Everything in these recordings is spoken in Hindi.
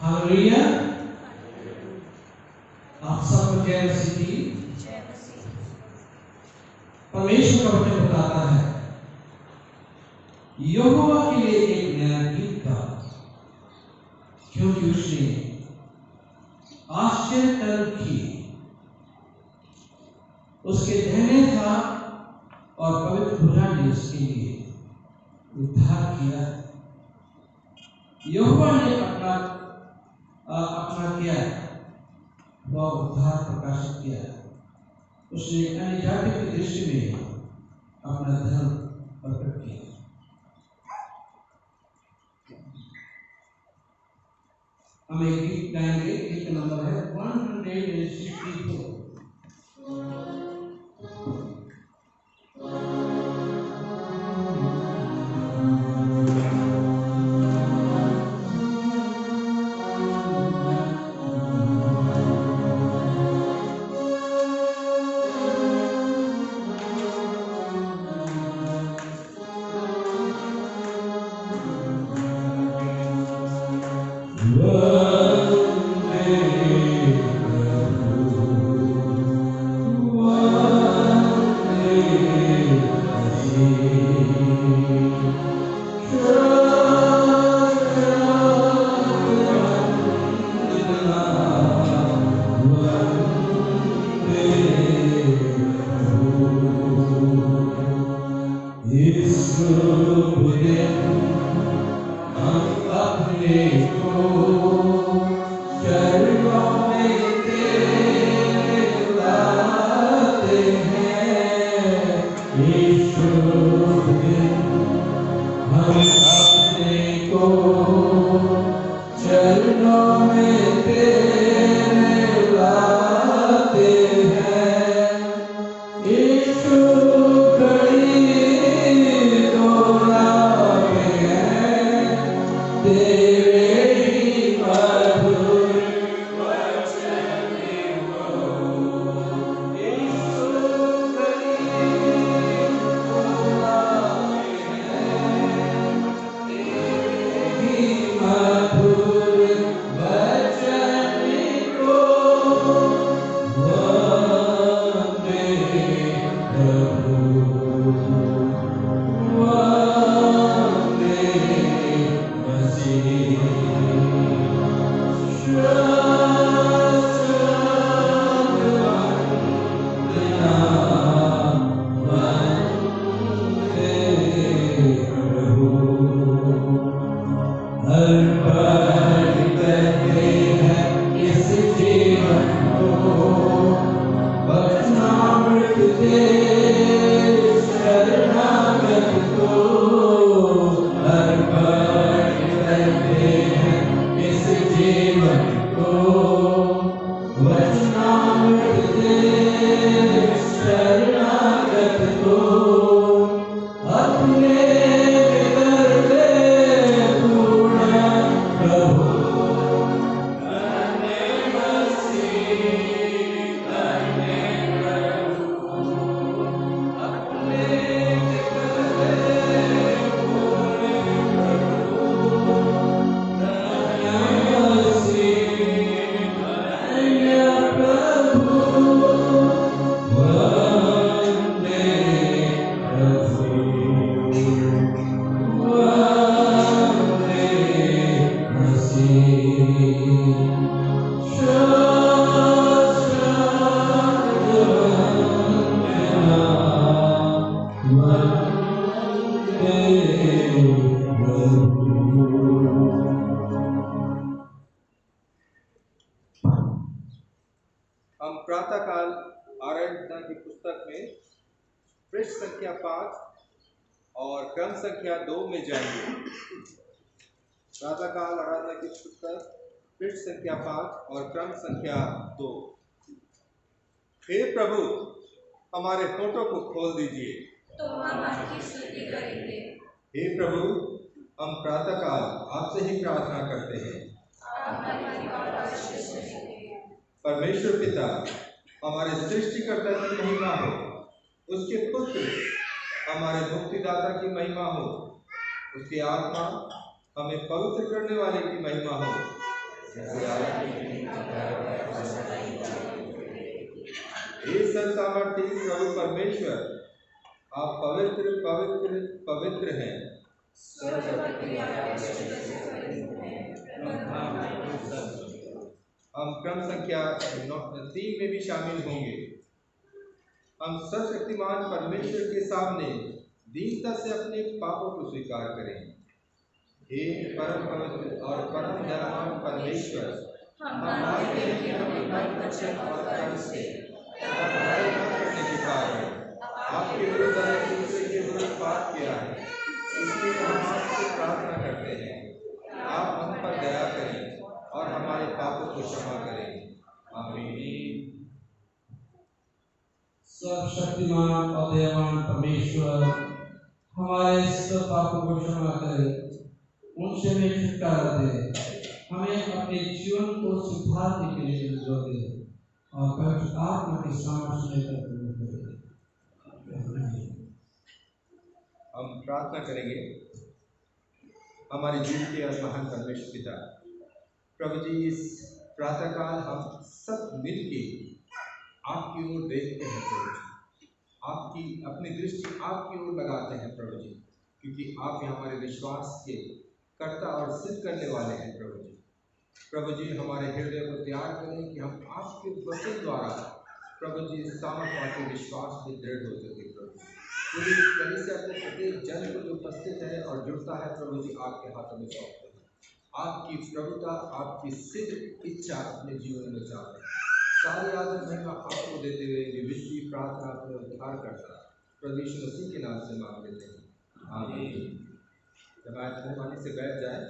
हालेलुया। आप सबको जय मसीह की। परमेश्वर का वचन बताता है यहोवा के लिए एक नया गीत था, क्योंकि उसने आश्चर्य कर्म किए। उसके दाहिने था और पवित्र भुजा ने उसके लिए उद्धार किया। यहोवा ने अपना किया वह उद्धार प्रकाशित किया। उसने अन्य जाति की दृष्टि में अपना धर्म प्रकट किया। हम एक गीत गाएंगे। गीत नंबर है 164। हम प्रातःकाल आराधना की पुस्तक में पृष्ठ संख्या 5 और क्रम संख्या 2 में जाएंगे। प्रातःकाल आराधना की पुस्तक पृष्ठ संख्या 5 और क्रम संख्या 2। हे प्रभु, हमारे होठों को खोल दीजिए तो हम आपकी स्तुति करेंगे। हे प्रभु, हम प्रातःकाल आपसे ही प्रार्थना करते हैं। परमेश्वर पिता, हमारे सृष्टिकर्ता की महिमा हो, उसके पुत्र हमारे मुक्तिदाता की महिमा हो, उसकी आत्मा हमें पवित्र करने वाले की महिमा हो, हे सर्वसामर्थी प्रभु परमेश्वर, आप पवित्र पवित्र पवित्र हैं। हम क्रम संख्या 3 में भी शामिल होंगे। हम सर्वशक्तिमान परमेश्वर के सामने दीनता से अपने पापों को स्वीकार करें। हे परम पवित्र और परम दयावान परमेश्वर, हम मानते हैं कि हम मन, वचन और कर्म से बुराई न करने के कारण आपके विरुद्ध एक दूसरे के विरुद्ध पाप किया है। इसलिए हम आपसे प्रार्थना करते हैं, आप हम पर दया करें और हमारे पापों को क्षमा करें। आमीन। सर्वशक्तिमान और दयावान परमेश्वर, हमारे सब पापों को क्षमा करें, उनसे हमें छुटकारा दे, हमें अपने जीवन को सुधारने के लिए मदद दे और पवित्र आत्मा के सामर्थ्य में हम प्रार्थना करेंगे। हमारे जीवन के महान परमेश्वर पिता, प्रभु जी, इस प्रातःकाल हम सब मिलके आपकी ओर देखते हैं प्रभु जी, आपकी अपनी दृष्टि आपकी ओर लगाते हैं प्रभु जी, क्योंकि आप ही हमारे विश्वास के कर्ता और सिद्ध करने वाले हैं प्रभु जी। प्रभु जी, हमारे हृदय को तैयार करें कि हम आपके वचन द्वारा प्रभु जी सामर्थ्य के विश्वास में दृढ़ हो सके प्रभु जी। पूरी कलीसिया को प्रत्येक जन को जो उपस्थित है और जुड़ता है प्रभु जी, आपके हाथों में सौंपते हैं। आपकी प्रभुता, आपकी सिद्ध इच्छा अपने जीवन में चाहते हैं। सारी आदर महिमा आपको देते हुए विविधि प्रार्थना अपने उद्धार करता प्रभु यीशु मसीह के नाम से मांग लेते हैं। आमीन। जब आज मेहरबानी से बैठ जाए।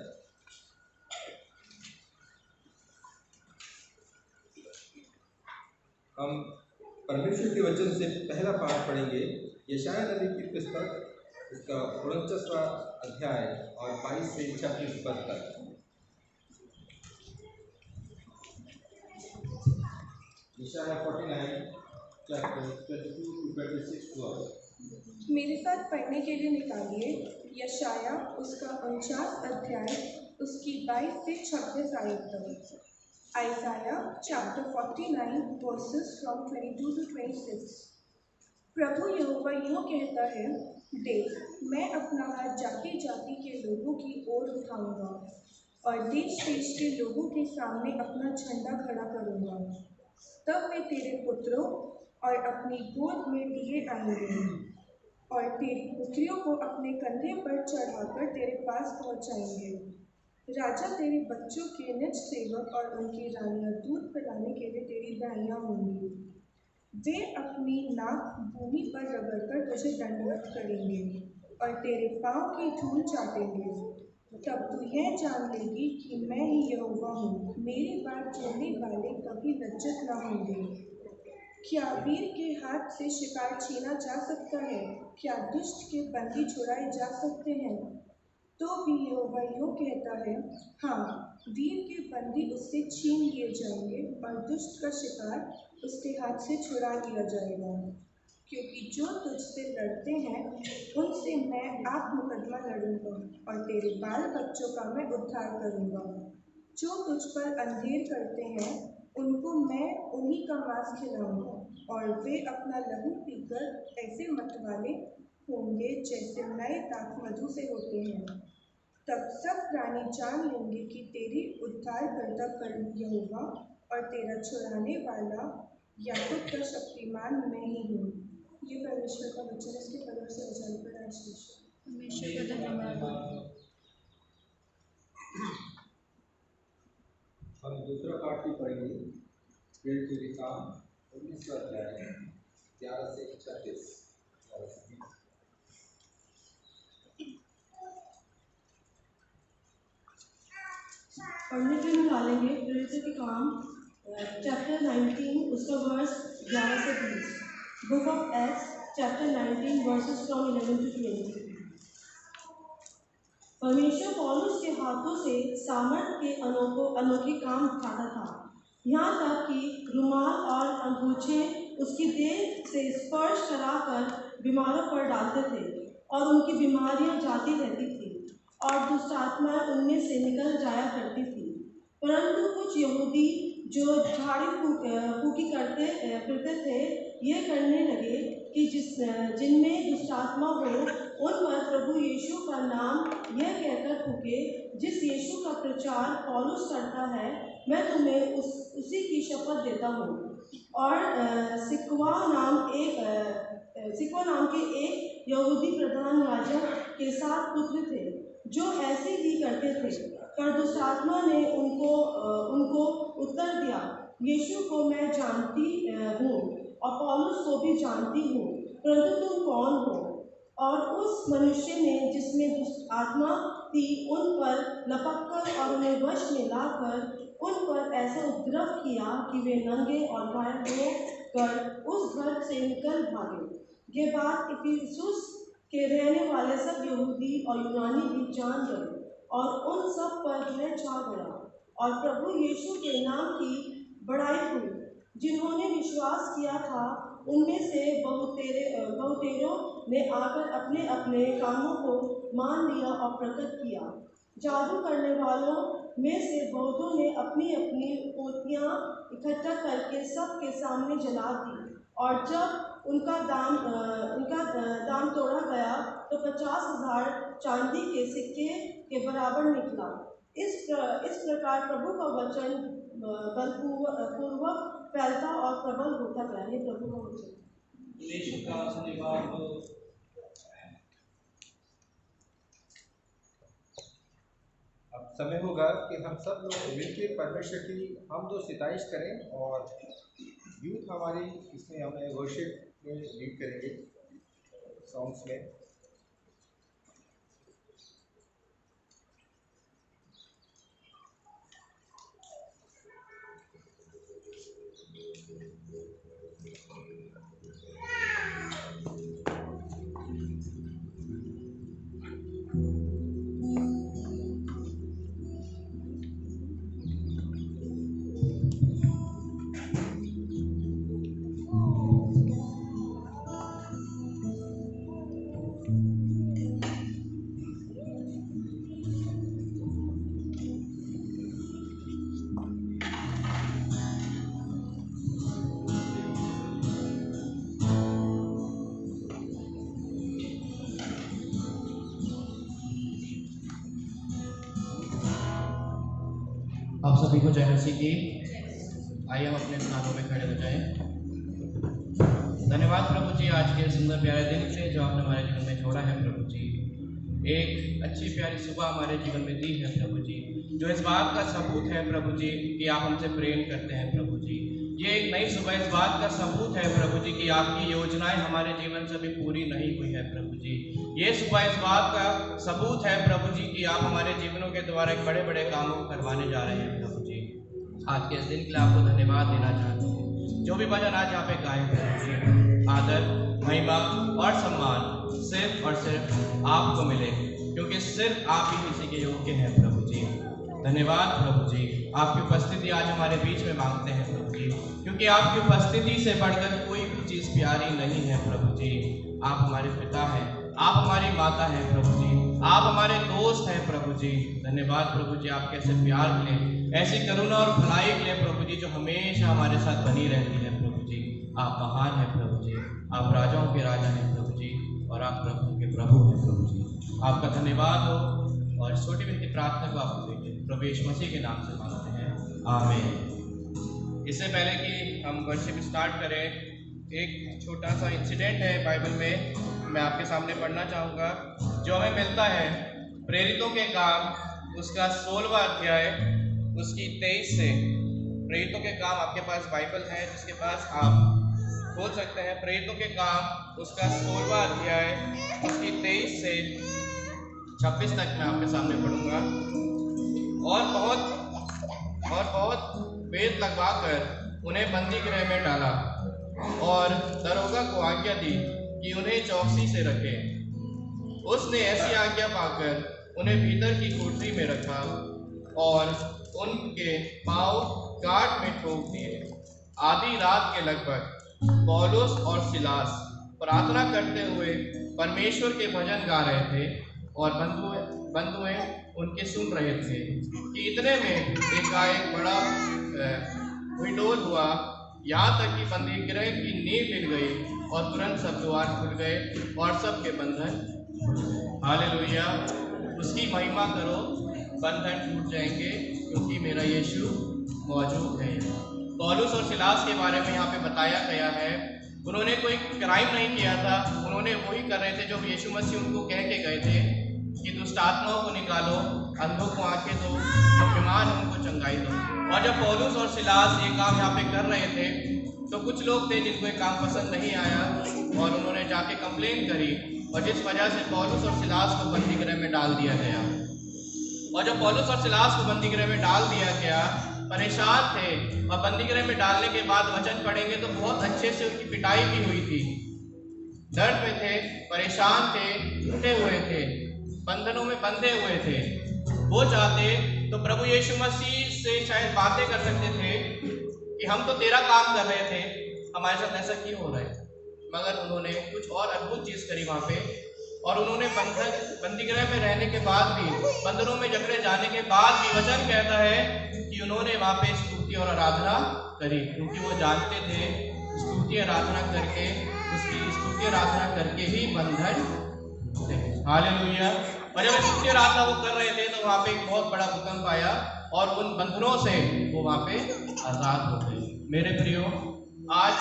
हम परमेश्वर के वचन से पहला पाठ पढ़ेंगे, यशायाह नबी की पुस्तक, इसका 49वां अध्याय और 22 से 26 पद तक। यशायाह 49 chapter 22 to 26 वर्स। मेरे साथ पढ़ने के लिए निकालिए यशायाह उसका 49 अध्याय उसकी 22 से 26 आयत तक। Isaiah chapter 49 verses from 22 to 26। प्रभु यहोवा यूँ कहता है, देख, मैं अपना हाथ जाति जाति के लोगों की ओर उठाऊंगा और देश देश के लोगों के सामने अपना झंडा खड़ा करूंगा। तब वे तेरे पुत्रों और अपनी गोद में लिए आएंगे और तेरी पुत्रियों को अपने कंधे पर चढ़ाकर तेरे पास पहुंचाएंगे। राजा तेरे बच्चों के निज सेवक और उनकी रानियां दूध पिलाने के लिए तेरी दाइयां होंगी। वे अपनी नाक भूमि पर रगड़कर तुझे दंडवत करेंगे और तेरे पांव की धूल चाटेंगे। तब तू यह जान लेगी कि मैं ही यहोवा हूँ। मेरी बात सुनने वाले कभी लज्जित न होंगे। क्या वीर के हाथ से शिकार छीना जा सकता है? क्या दुष्ट के बंदी छुड़ाए जा सकते हैं? तो भी यहोवा यूँ कहता है, हाँ, वीर के बंदी उससे छीन लिए जाएंगे और दुष्ट का शिकार उसके हाथ से छुड़ा लिया जाएगा। क्योंकि जो तुझसे लड़ते हैं उनसे मैं आप मुकदमा लड़ूंगा और तेरे बाल बच्चों का मैं उद्धार करूंगा। जो तुझ पर अंधेर करते हैं उनको मैं उन्हीं का मांस खिलाऊंगा और वे अपना लहू पीकर ऐसे मतवाले होंगे जैसे नए दाख मधु से होते हैं। तब सब प्राणी जान लेंगे कि तेरी उद्धार करता यहोवा और तेरा छुड़ाने वाला याकूब का शक्तिमान मैं ही हूँ। ये परमेश्वर का वचन, इसके कलर से वचन पर परमेश्वर का धन्यवाद। हम दूसरा पाठ भी पढ़ेंगे, प्रेरित के काम 19वां अध्याय 11 से 36। पढ़ने के लिए निकालेंगे प्रेरित के काम चैप्टर 19 उसका वर्स 11 से 20। Book of acts chapter 19 versus from 11 to 20। परमेश्वर पौलुस के हाथों से सामर्थ के अनोखे काम दिखाता था, यहाँ तक कि रुमाल और अंगूछे उसकी देह से स्पर्श कराकर बीमारों पर डालते थे और उनकी बीमारियां जाती रहती थी और दुष्ट आत्माएं उनमें से निकल जाया करती थी। परंतु कुछ यहूदी जो झाड़ी फूकी करते फिरते थे ये करने लगे कि जिनमें दुष्ट आत्मा हो उन पर प्रभु यीशु का नाम यह कहकर फूके, जिस यीशु का प्रचार पौलुस करता है, मैं तुम्हें उसी की शपथ देता हूँ। और सिक्वा नाम के एक यहूदी प्रधान याजक के 7 पुत्र थे जो ऐसे ही करते थे, पर दुष्ट आत्मा ने उनको उत्तर दिया, यीशु को मैं जानती हूँ और पौलुस को भी जानती हूँ, परंतु तुम कौन हो? और उस मनुष्य ने जिसमें दुष्ट आत्मा थी उन पर लपककर और उन्हें वश में लाकर उन पर ऐसा उपद्रव किया कि वे नंगे और घायल होकर उस घर से निकल भागे। ये बात इफिसुस के रहने वाले सब यहूदी और यूनानी भी जान गए और उन सब पर भय छा गया और प्रभु यीशु के नाम की बड़ाई हुई। जिन्होंने विश्वास किया था उनमें से बहुतेरों ने आकर अपने अपने कामों को मान लिया और प्रकट किया। जादू करने वालों में से बहुतों ने अपनी अपनी पोतियाँ इकट्ठा करके सबके सामने जला दी, और जब उनका दाम तोड़ा गया तो 50,000 चांदी के सिक्के के बराबर निकला। इस प्रकार प्रभु का वचन बलपूर्वक फैलता और प्रबल होता गया। ये प्रभु का वचन। यीशु का धन्यवाद हो। अब समय होगा कि हम सब लोग मिलकर परमेश्वर की हम तो सिताइश करें, और यूथ हमारी इसमें हमें वर्शिप में लीड करेंगे सॉन्ग्स में। आप सभी को जय मसीह की। आइए हम अपने स्थानों में खड़े हो जाएं। धन्यवाद प्रभु जी आज के सुंदर प्यारे दिन से जो आपने हमारे जीवन में छोड़ा है प्रभु जी। एक अच्छी प्यारी सुबह हमारे जीवन में दी है प्रभु जी, जो इस बात का सबूत है प्रभु जी कि आप हमसे प्रेम करते हैं प्रभु जी। ये एक नई सुबह इस बात का सबूत है प्रभु जी कि आपकी योजनाएं हमारे जीवन से अभी पूरी नहीं हुई है प्रभु जी। ये सुबह इस बात का सबूत है प्रभु जी कि आप हमारे जीवनों के द्वारा एक बड़े बड़े कामों को करवाने जा रहे हैं प्रभु जी। आज के इस दिन के लिए आपको धन्यवाद देना चाहते हैं। जो भी भजन आज यहाँ पे गाए प्रभु जी, आदर महिमा और सम्मान सिर्फ और सिर्फ आपको मिले, क्योंकि सिर्फ आप ही किसी के योग्य हैं प्रभु जी। धन्यवाद प्रभु जी, आपकी उपस्थिति आज हमारे बीच में मांगते हैं प्रभु जी, क्योंकि आपकी उपस्थिति से बढ़कर कोई भी चीज़ प्यारी नहीं है प्रभु जी। आप हमारे पिता हैं, आप हमारी माता हैं प्रभु जी, आप हमारे दोस्त हैं प्रभु जी। धन्यवाद प्रभु जी, आपके ऐसे प्यार के लिए, ऐसी करुणा और भलाई के लिए प्रभु जी, जो हमेशा हमारे साथ बनी रहती है प्रभु जी। आप महान हैं प्रभु जी, आप राजाओं के राजा हैं प्रभु जी, और आप प्रभु के प्रभु हैं प्रभु जी। आपका धन्यवाद हो, और छोटी बेटी प्रार्थना को आप देखें प्रभु यीशु मसीह के नाम से मांगते हैं, आमीन। इससे पहले कि हम वर्शिप स्टार्ट करें, एक छोटा सा इंसिडेंट है बाइबल में, मैं आपके सामने पढ़ना चाहूँगा, जो हमें मिलता है प्रेरितों के काम उसका 16वां अध्याय उसकी 23 से। प्रेरितों के काम, आपके पास बाइबल है जिसके पास आप खोल सकते हैं। प्रेरितों के काम उसका 16वां अध्याय उसकी 23 से 26 तक मैं आपके सामने पढ़ूंगा। और बहुत वेद लगवा कर उन्हें बंदी गृह में डाला और दरोगा को आज्ञा दी कि उन्हें चौकसी से रखें। उसने ऐसी आज्ञा पाकर उन्हें भीतर की कोठरी में रखा और उनके पांव काट में ठोक दिए। आधी रात के लगभग पौलुस और सिलास प्रार्थना करते हुए परमेश्वर के भजन गा रहे थे और बंधुएं उनके सुन रहे थे कि इतने में एकाएक बड़ा हिडोल हुआ, यहाँ तक कि बंदीगृह की नींव हिल गई और तुरंत सब द्वार खुल गए और सबके बंधन। हालेलुया, उसकी महिमा करो, बंधन टूट जाएंगे क्योंकि मेरा यीशु मौजूद है। पौलुस और सिलास के बारे में यहाँ पे बताया गया है, उन्होंने कोई क्राइम नहीं किया था, उन्होंने वही कर रहे थे जो यीशु मसीह उनको कह के गए थे कि दुष्ट आत्माओं को निकालो, अंधों को आंखें दो, जो बीमार हैं उनको चंगाई दो। और जब पौलुस और सिलास ये काम यहाँ पे कर रहे थे तो कुछ लोग थे जिनको ये काम पसंद नहीं आया और उन्होंने जाके कंप्लेन करी, और जिस वजह से पौलुस और सिलास को बंदीगृह में डाल दिया गया। और जब पौलुस और सिलास को बंदीगृह में डाल दिया गया, परेशान थे, और बंदीगृह में डालने के बाद वचन पढ़ेंगे तो बहुत अच्छे से उनकी पिटाई भी हुई थी। दर्द में थे, परेशान थे, टूटे हुए थे, बंधनों में बंधे हुए थे। वो चाहते तो प्रभु यीशु मसीह से शायद बातें कर सकते थे कि हम तो तेरा काम कर रहे थे, हमारे साथ ऐसा क्यों हो रहा है, मगर उन्होंने कुछ और अद्भुत चीज़ करी वहाँ पे। और उन्होंने बंदीगृह में रहने के बाद भी, बंधनों में जकड़े जाने के बाद भी, वचन कहता है कि उन्होंने वहाँ पे स्तुति और आराधना करी, क्योंकि वो जानते थे स्तुति आराधना करके, उसकी स्तुति आराधना करके ही बंधन टूटते हैं। हालेलुया। और जब स्तुति आराधना वो कर रहे थे तो वहाँ पे एक बहुत बड़ा भूकंप आया और उन बंधनों से वो वहाँ पे आज़ाद हो गए। मेरे प्रियो, आज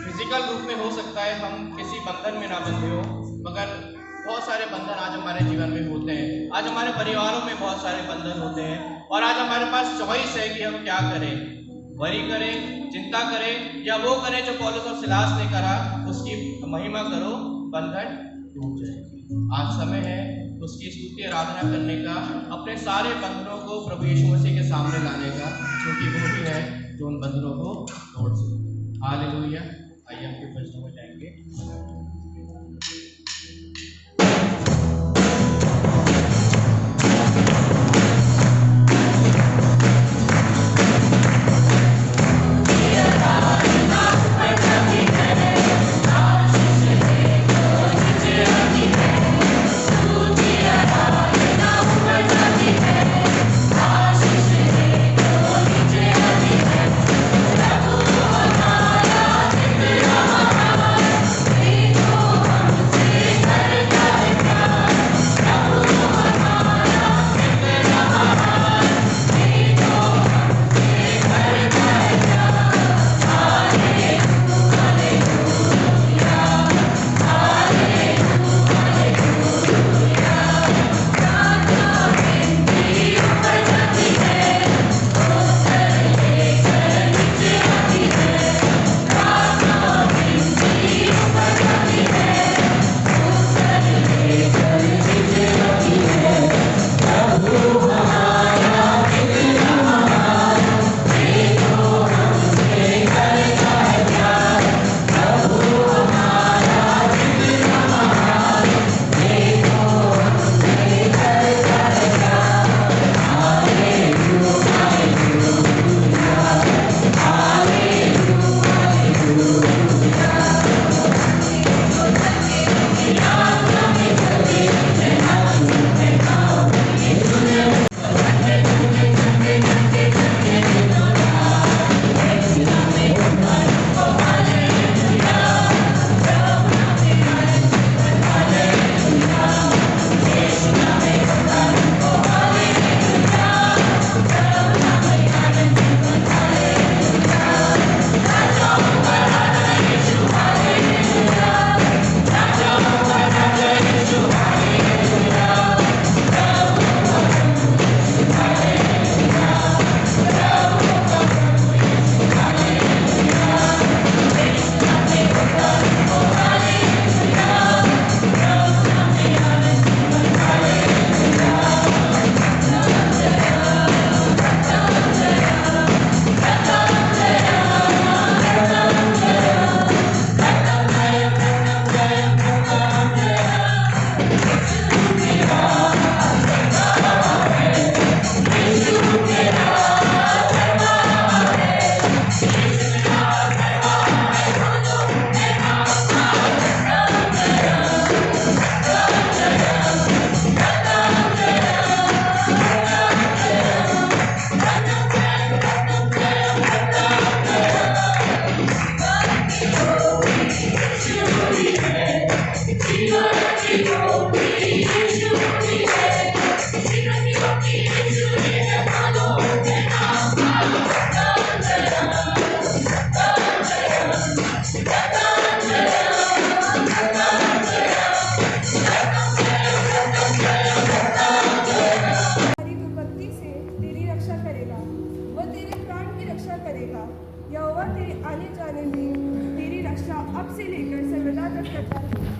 फिजिकल रूप में हो सकता है हम किसी बंधन में ना बंधे हो, मगर बहुत सारे बंधन आज हमारे जीवन में होते हैं। आज हमारे परिवारों में बहुत सारे बंधन होते हैं और आज हमारे पास चॉइस है कि हम क्या करें, वरी करें, चिंता करें, या वो करें जो पौलुस और सिलास ने करा, उसकी महिमा करो, बंधन टूट जाए। आज समय है उसकी स्तुति आराधना करने का, अपने सारे बंधनों को प्रभु यीशु मसीह के सामने लाने का, क्योंकि वो ही है जो उन बंधनों को तोड़ सके। हालेलुया। आइए हम के भजनों में जाएंगे। Thank तुम्हारी विपत्ति से तेरी रक्षा करेगा, वह तेरे प्राण की रक्षा करेगा। यहोवा तेरे आने जाने में तेरी रक्षा अब से लेकर सर्वदा तक करता रहेगा।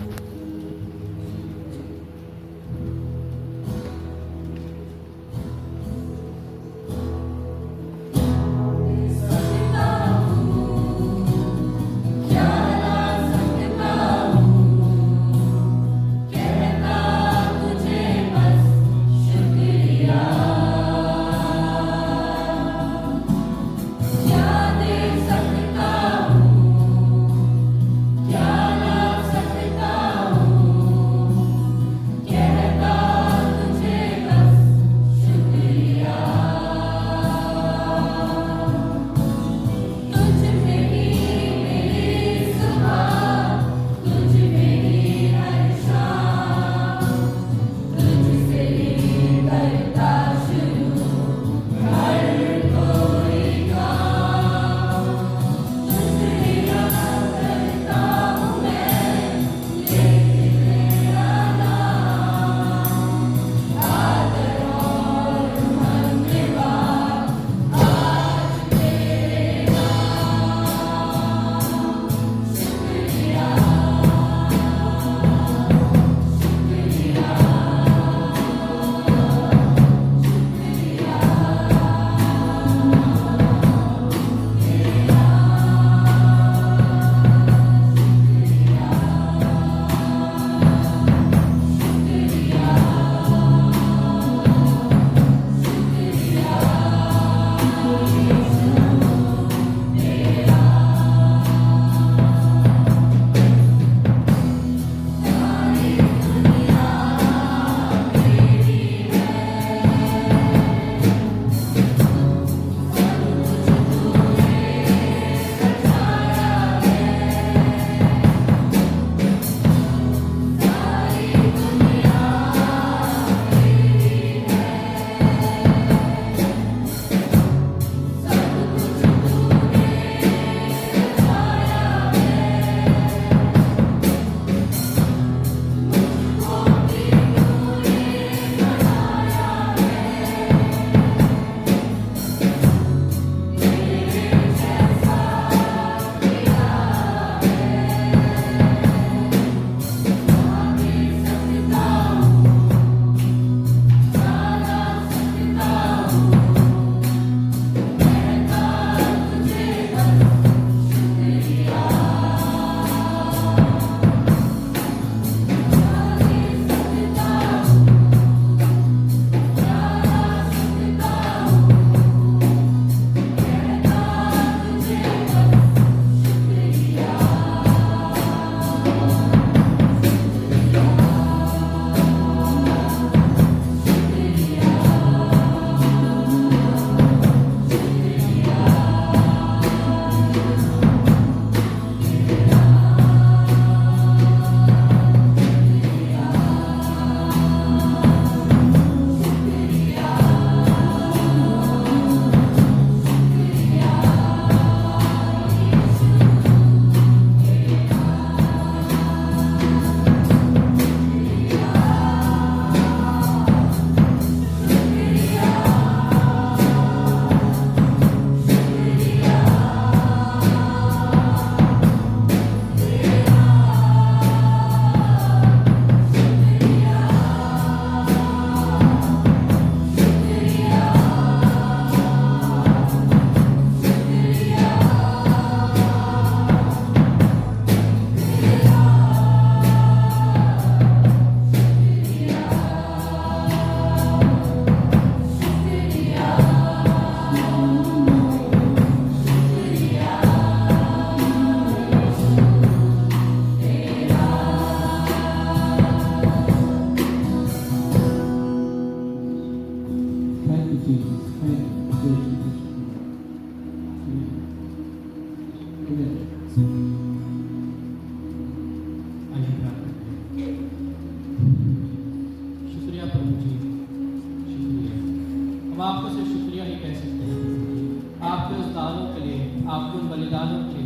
बलिदानों के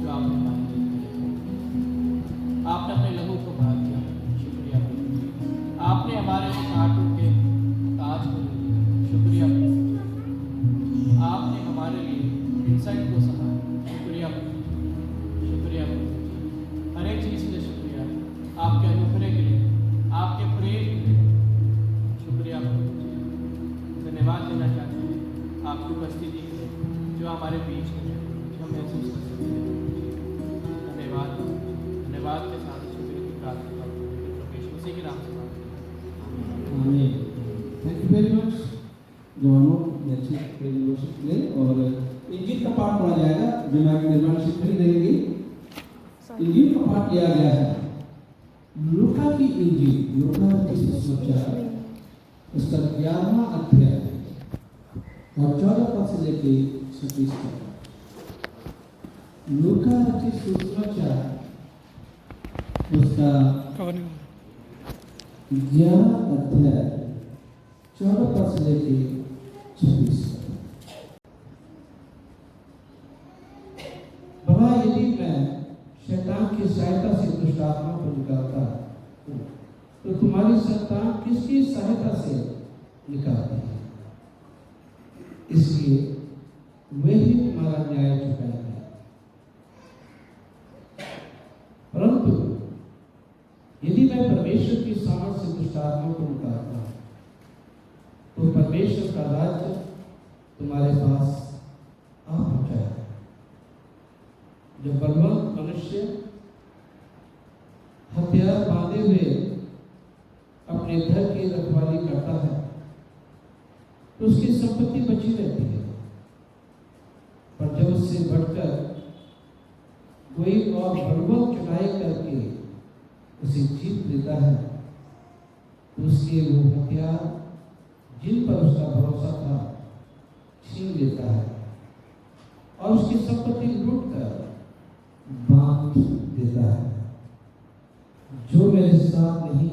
जो आपने हमारे लिए किए। आपने अपने लहू को बहा दिया, शुक्रिया प्रभु जी। आपने हमारे लिए कांटों के ताज को ले लिया, शुक्रिया प्रभु जी। आपने हमारे लिए इंसल्ट को सहा, शुक्रिया प्रभु जी, शुक्रिया प्रभु जी। हर एक चीज़ के लिए शुक्रिया, आपके अनुग्रह के लिए, आपके प्रेम के लिए शुक्रिया प्रभु जी। धन्यवाद देना चाहते हैं आपकी उपस्थिति के लिए जो हमारे बीच में है, जो हम महसूस कर सकते हैं। धन्यवाद, धन्यवाद के साथ शुक्रिया की प्रार्थना प्रभु उसी के नाम से मांगते हैं। आमीन। थैंक यू वेरी मच जवानों, अच्छी वर्शिप के लिए। और इंजील का पाठ पढ़ा जाएगा, जो मैं निर्माण शिक्षक देंगे। इंजील का पाठ लिया गया है लूका की इंजील, लूका की सुसमाचार, उसका 11वां अध्याय और 14 पद से लेके 26 तक। लूका की सुसमाचार उसका 11वां अध्याय 14 पद से लेके 26 तक। बाबा, यदि मैं शैतान की सहायता से दुष्ट आत्मा को निकालता तो तुम्हारी संतान किसकी सहायता से निकालती है? इसलिए वे ही तुम्हारा न्याय चुकाएंगे। परंतु यदि मैं परमेश्वर की सामर्थ से दुष्ट आत्मा को निकालता हूं तो परमेश्वर का राज्य तुम्हारे पास आ पहुंचा है। जब बलवंत मनुष्य हथियार बांधे हुए अपने घर की रखवाली करता है तो उसकी संपत्ति बची रहती है, पर जब उससे बढ़कर कोई और बलवंत चढ़ाई करके उसे जीत लेता है तो उसके वो हथियार जिन पर उसका भरोसा था छीन लेता है और उसकी संपत्ति लूट कर बांट देता है। जो मेरे साथ नहीं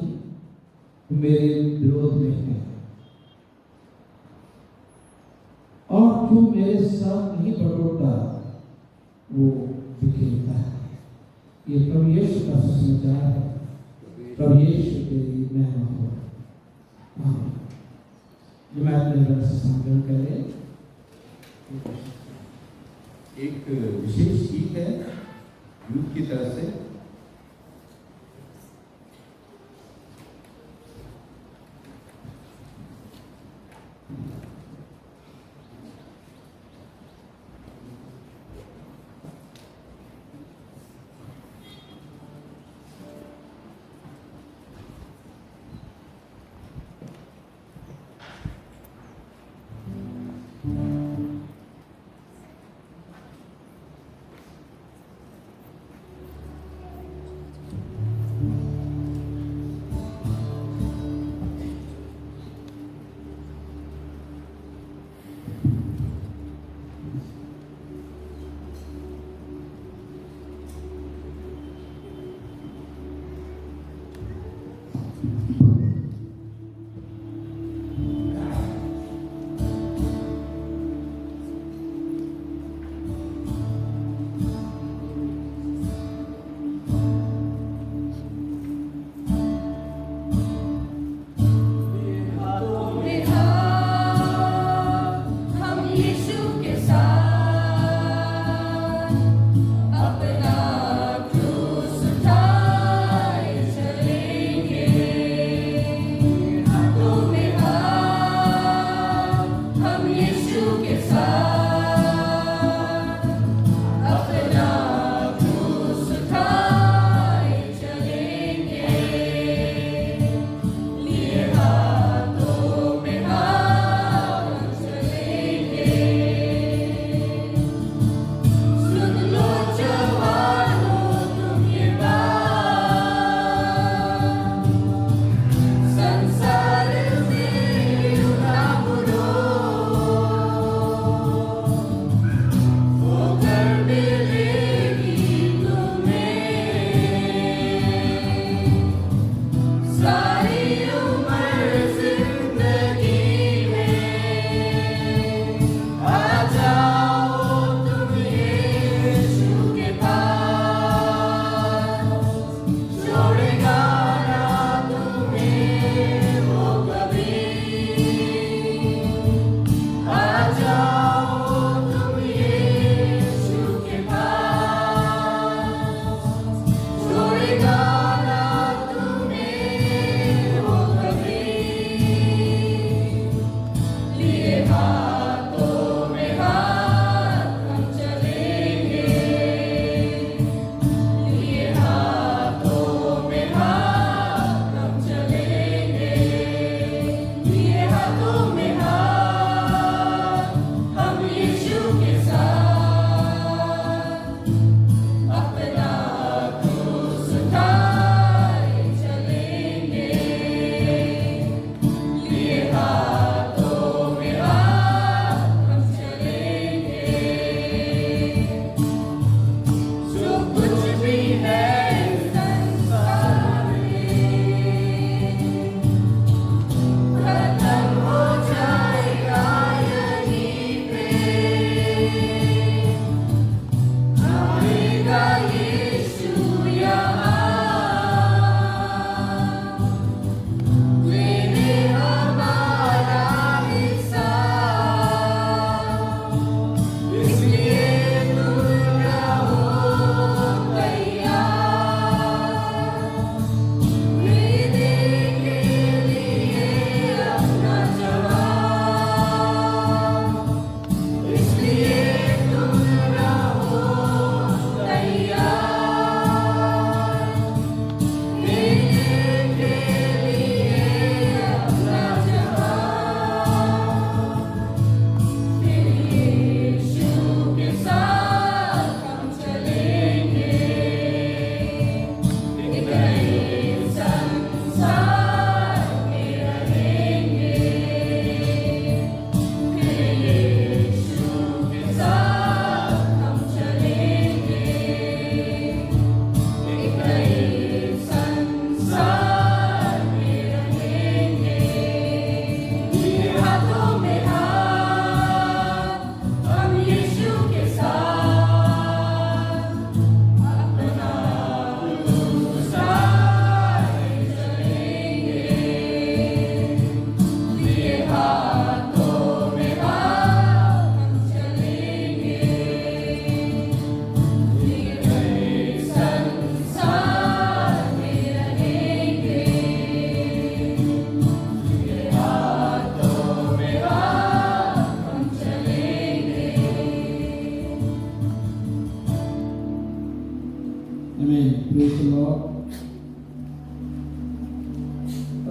मेरे विरोध में है, और जो मेरे साथ नहीं बटोरता वो बिखेरता है। ये प्रभु यीशु का सुसमाचार है। प्रभु यीशु के लिए महिमा हो। आमीन। जो मैं अपने रंग से संकलन करें, एक विशेष गीत है यूथ की तरफ से।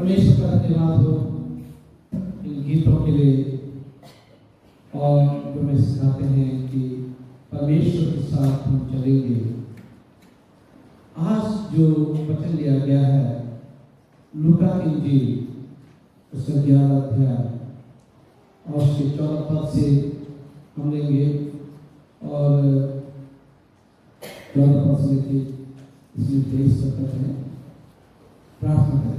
परमेश्वर का धन्यवाद हो इन गीतों के लिए, और जो हमें सिखाते हैं कि परमेश्वर के साथ हम चलेंगे। आज जो वचन लिया गया है लूका की इंजील उसका 11 अध्याय और उसके 14 पद से हम लेंगे, और 14 पद से लेके इसमें 23 पद तक है। प्रार्थना करें।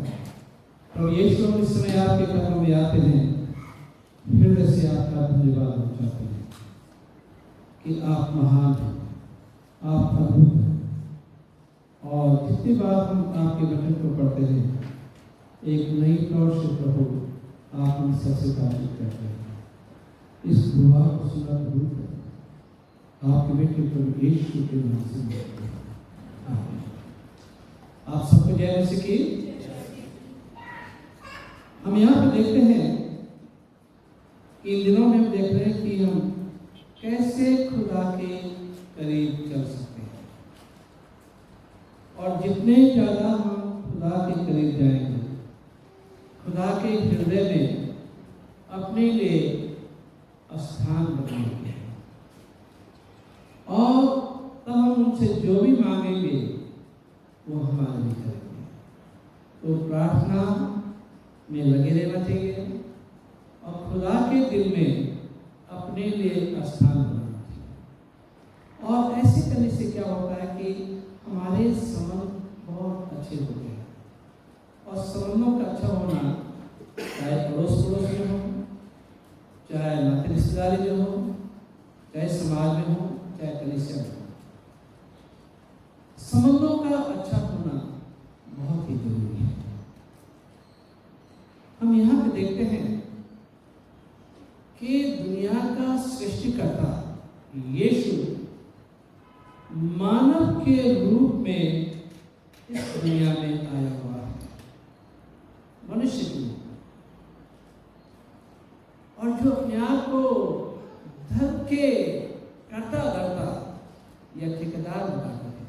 प्रभु यीशु, हम इस समय आपके कदमों में आते हैं, हृदय से आपका धन्यवाद हम चाहते हैं कि आप महान हैं, आप अद्भुत हैं, और जितनी बार हम आपके वचन को पढ़ते हैं एक नई तौर से प्रभु आप हम सबसे बातचीत करते हैं। इस दुआ को सुना कबूल करें, आपके बेटे प्रभु यीशु के नाम से मांगते हैं, आमीन। आप सबको जय मसीह की। हम यहाँ पे देखते हैं कि इन दिनों में हम देख रहे हैं कि हम कैसे खुदा के करीब चल सकते हैं, और जितने ज़्यादा हम खुदा के करीब जाएंगे, खुदा के हृदय में अपने लिए स्थान बनाएंगे, और तब हम उनसे जो भी मांगेंगे वो हमारे लिए करेंगे। तो प्रार्थना में लगे रहना चाहिए और खुदा के दिल में अपने लिए स्थान बनाना चाहिए। और ऐसे करने से क्या होता है कि हमारे संबंध बहुत अच्छे होते हैं, और संबंधों का अच्छा होना चाहे पड़ोस में हो, चाहे नाते रिश्तेदारी में हो, चाहे समाज में हो, चाहे कलीसिया में हो, संबंधों का अच्छा होना बहुत ही जरूरी है। हम यहाँ पे देखते हैं कि दुनिया का सृष्टिकर्ता यीशु मानव के रूप में इस दुनिया में आया हुआ है, मनुष्य के रूप में, और जो अपने आप को धर्म के कर्ता धर्ता या ठेकेदार बताते थे,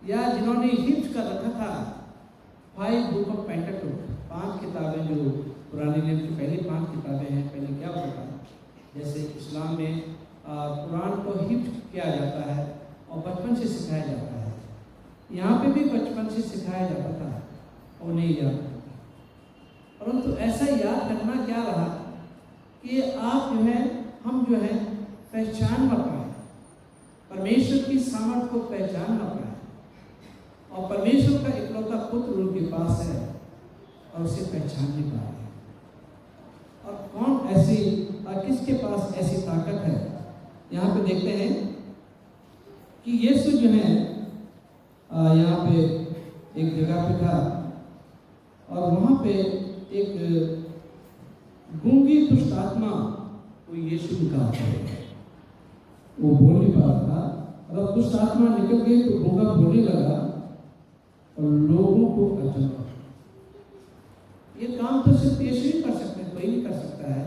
या जिन्होंने हिफ्ज कर रखा था 5 बुक ऑफ पेंटाटुक, 5 किताबें जो पुराने नियम की पहली 5 किताबें हैं। पहले क्या होता था, जैसे इस्लाम में कुरान को हिफ्ज किया जाता है और बचपन से सिखाया जाता है, यहाँ पे भी बचपन से सिखाया जाता था और नहीं याद करता। परंतु ऐसा याद करना क्या रहा कि आप जो है, हम जो है पहचान ना पाए, परमेश्वर की सामर्थ को पहचान ना पाए, और परमेश्वर का इकलौता पुत्र उनके पास है और उसे पहचान नहीं पा रहे। और कौन ऐसी, और किसके पास ऐसी ताकत है? यहाँ पे देखते हैं कि यीशु जो है यहाँ पे एक जगह पे था, और वहाँ पे एक गूंगी दुष्ट आत्मा को यीशु निकालता है। वो बोल नहीं पा रहा था, और दुष्ट आत्मा निकल गई तो गूंगा बोलने लगा और लोगों को अचंभा। ये काम तो सिर्फ यीशु ही कर सकते हैं, कोई नहीं कर सकता है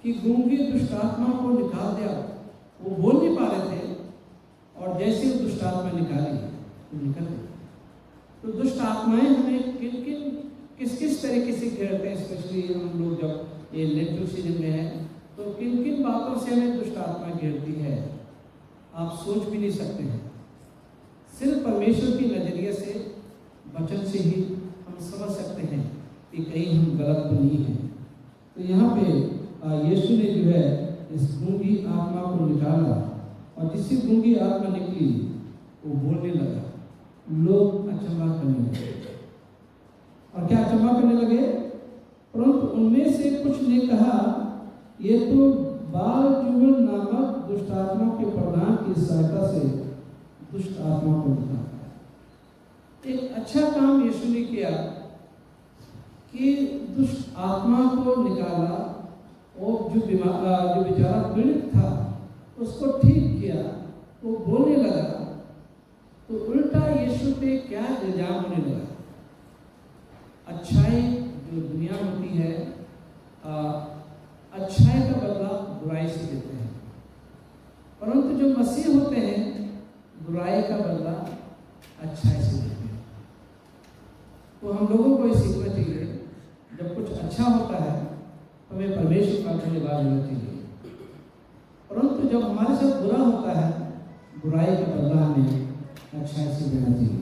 कि गूंगी दुष्ट आत्मा को निकाल दिया। वो बोल नहीं पा रहे थे, और जैसे वो दुष्ट आत्मा निकाली तो निकल गई। तो दुष्ट आत्माएं हमें किस किस तरीके से घेरते हैं, स्पेशली हम लोग जब ये लेंटू सीजन में है, तो किन किन बातों से हमें दुष्ट आत्मा घेरती है आप सोच भी नहीं सकते हैं। सिर्फ परमेश्वर की नजरिए से, वचन से ही हम समझ सकते हैं कि कहीं हम गलत तो नहीं हैं। तो यहाँ पे यीशु ने जो है इस गूंगी आत्मा को निकाला, और जिससे गूंगी आत्मा निकली वो बोलने लगा। लोग अचंभा करने लगे, और क्या अचंभा करने लगे? परंतु उनमें से कुछ ने कहा, ये तो बाल-जुबल नामक दुष्ट आत्मा के प्रधान की सहायता से दुष्ट आत्मा को निकालता है। एक अच्छा काम यीशु ने किया कि दुष्ट आत्मा को निकाला, और जो बेचारा पीड़ित था उसको ठीक किया, वो बोलने लगा। तो उल्टा यीशु पे क्या इल्जाम होने लगा? अच्छाई जो दुनिया होती है, अच्छाई का बदला बुराई से देते हैं, परंतु जो मसीह होते हैं बुराई का बदला अच्छाई से देते हैं। तो हम लोगों को ये सीखना चाहिए परमेश्वर का धन्यवाद होना चाहिए। परंतु जब हमारे साथ बुरा होता है, बुराई का बदला हमें अच्छाई से देना चाहिए।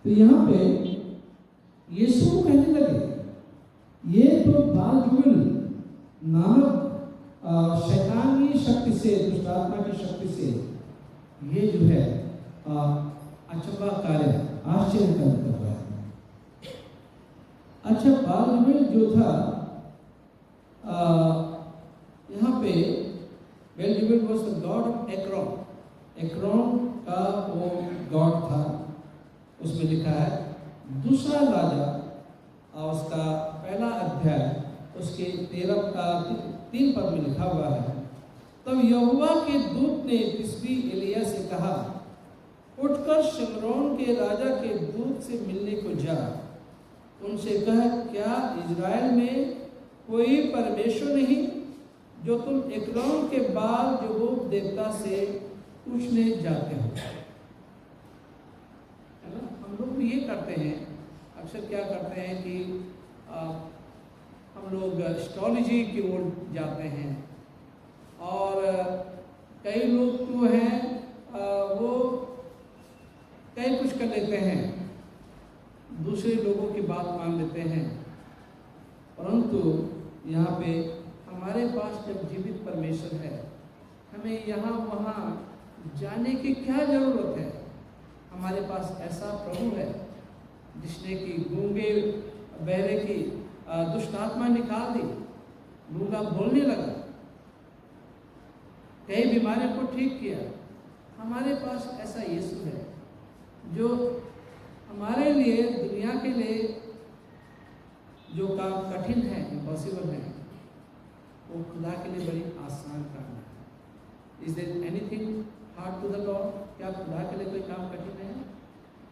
तो यहाँ पे यीशु को कहने लगे, ये तो बाल-जुबल नामक शैतान की शक्ति से, दुष्ट आत्मा की शक्ति से ये जो है अचंभा कार्य, आश्चर्य कर रहा है। अच्छा, बाल-जुबल जो था यहाँ पे Beelzebul was the god of Ekron. Ekron का वो गॉड था। उसमें लिखा है दूसरा राजा और उसका पहला अध्याय उसके 3 पद में लिखा हुआ है, तब यहोवा के दूत ने तिस्बी एलिया से कहा, उठकर शिमरोन के राजा के दूत से मिलने को जा, उनसे कह, क्या इज़राइल में कोई परमेश्वर नहीं जो तुम एक्रोन के बाल जबूब देवता से पूछने जाते हो। है ना? हम लोग भी ये करते हैं, अक्सर क्या करते हैं कि हम लोग एस्ट्रोलॉजी की ओर जाते हैं, और कई लोग जो हैं वो कई कुछ कर लेते हैं, दूसरे लोगों की बात मान लेते हैं। परंतु यहाँ पे हमारे पास जब जीवित परमेश्वर है, हमें यहाँ वहाँ जाने की क्या ज़रूरत है। हमारे पास ऐसा प्रभु है जिसने कि गूंगे बहरे की दुष्ट आत्मा निकाल दी, गूंगा बोलने लगा, कई बीमारियों को ठीक किया। हमारे पास ऐसा यीशु है जो हमारे लिए, दुनिया के लिए जो काम कठिन है, इम्पॉसिबल है, वो खुदा के लिए बड़ी आसान काम है। Is there anything hard to the lord? क्या खुदा के लिए कोई काम कठिन है?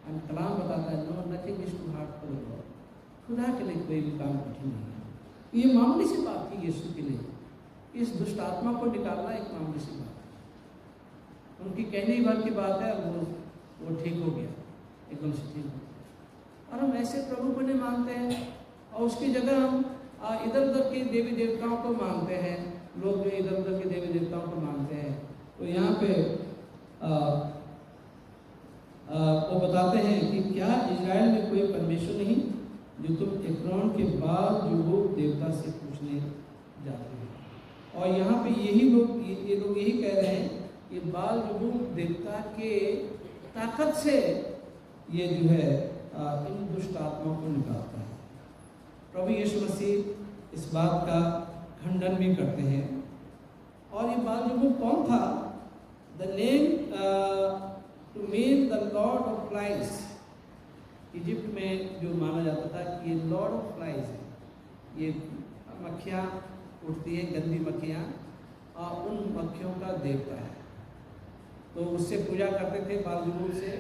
हम कलाम बताता है, no nothing is too hard for the lord. खुदा के लिए कोई भी काम कठिन नहीं है। ये मामूली सी बात थी यीशु के लिए, इस दुष्ट आत्मा को निकालना एक मामूली सी बात है। उनकी कहने भर की बात है, वो ठीक हो गया, एकदम से ठीक हो गया। और हम ऐसे प्रभु को नहीं मानते हैं, और उसकी जगह हम इधर उधर के देवी देवताओं को मानते हैं। लोग जो इधर उधर के देवी देवताओं को मानते हैं, तो यहाँ पे वो बताते हैं कि क्या इजराइल में कोई परमेश्वर नहीं जो तुम एक्रोन के बाल जबूब देवता से पूछने जाते हो। और यहाँ पे यही लोग, ये लोग यही कह रहे हैं कि बाल जबूब देवता के ताकत से ये जो है इन दुष्ट आत्माओं को निकालता है। प्रभु यीशु मसीह इस बात का खंडन भी करते हैं। और ये बाल जबूब कौन था? The name to mean the lord of flies. Egypt में जो माना जाता था कि ये लॉर्ड ऑफ फ्लाइज है, ये मक्खियाँ उड़ती हैं, गंदी मक्खियाँ, और उन मक्खियों का देवता है। तो उससे पूजा करते थे बाल-जबूब से,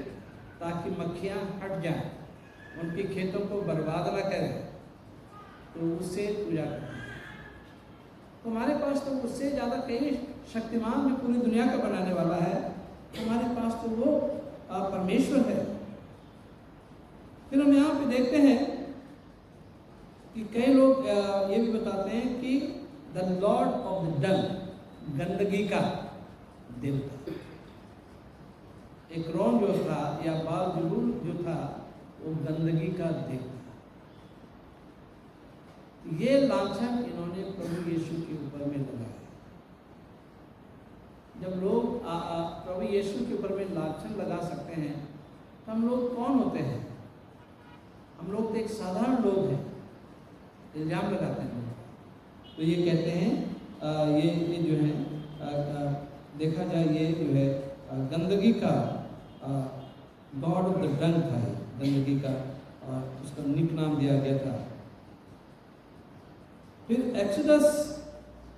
ताकि मक्खियाँ हट जाएं, उनके खेतों को बर्बाद ना करें, तो उससे पूजा करते हैं। तो हमारे पास तो उससे ज़्यादा कई शक्तिमान जो पूरी दुनिया का बनाने वाला है, हमारे पास तो वो परमेश्वर है। फिर हम यहाँ पे देखते हैं कि कई लोग ये भी बताते हैं कि द लॉर्ड ऑफ द डंग, गंदगी का देवता। एक्रोन जो था या बाल-जबूब जो था, वो गंदगी का देवता। ये लांछन इन्होंने प्रभु यीशु के ऊपर में लगाया। जब लोग प्रभु यीशु के ऊपर में लांछन लगा सकते हैं, तो हम लोग कौन होते हैं? हम लोग तो एक साधारण लोग हैं, इल्जाम लगाते हैं। तो ये कहते हैं ये जो है देखा जाए, ये जो है गंदगी का गॉड ऑफ द डंग था, गंदगी का, उसका निक नाम दिया गया था। फिर एक्सोडस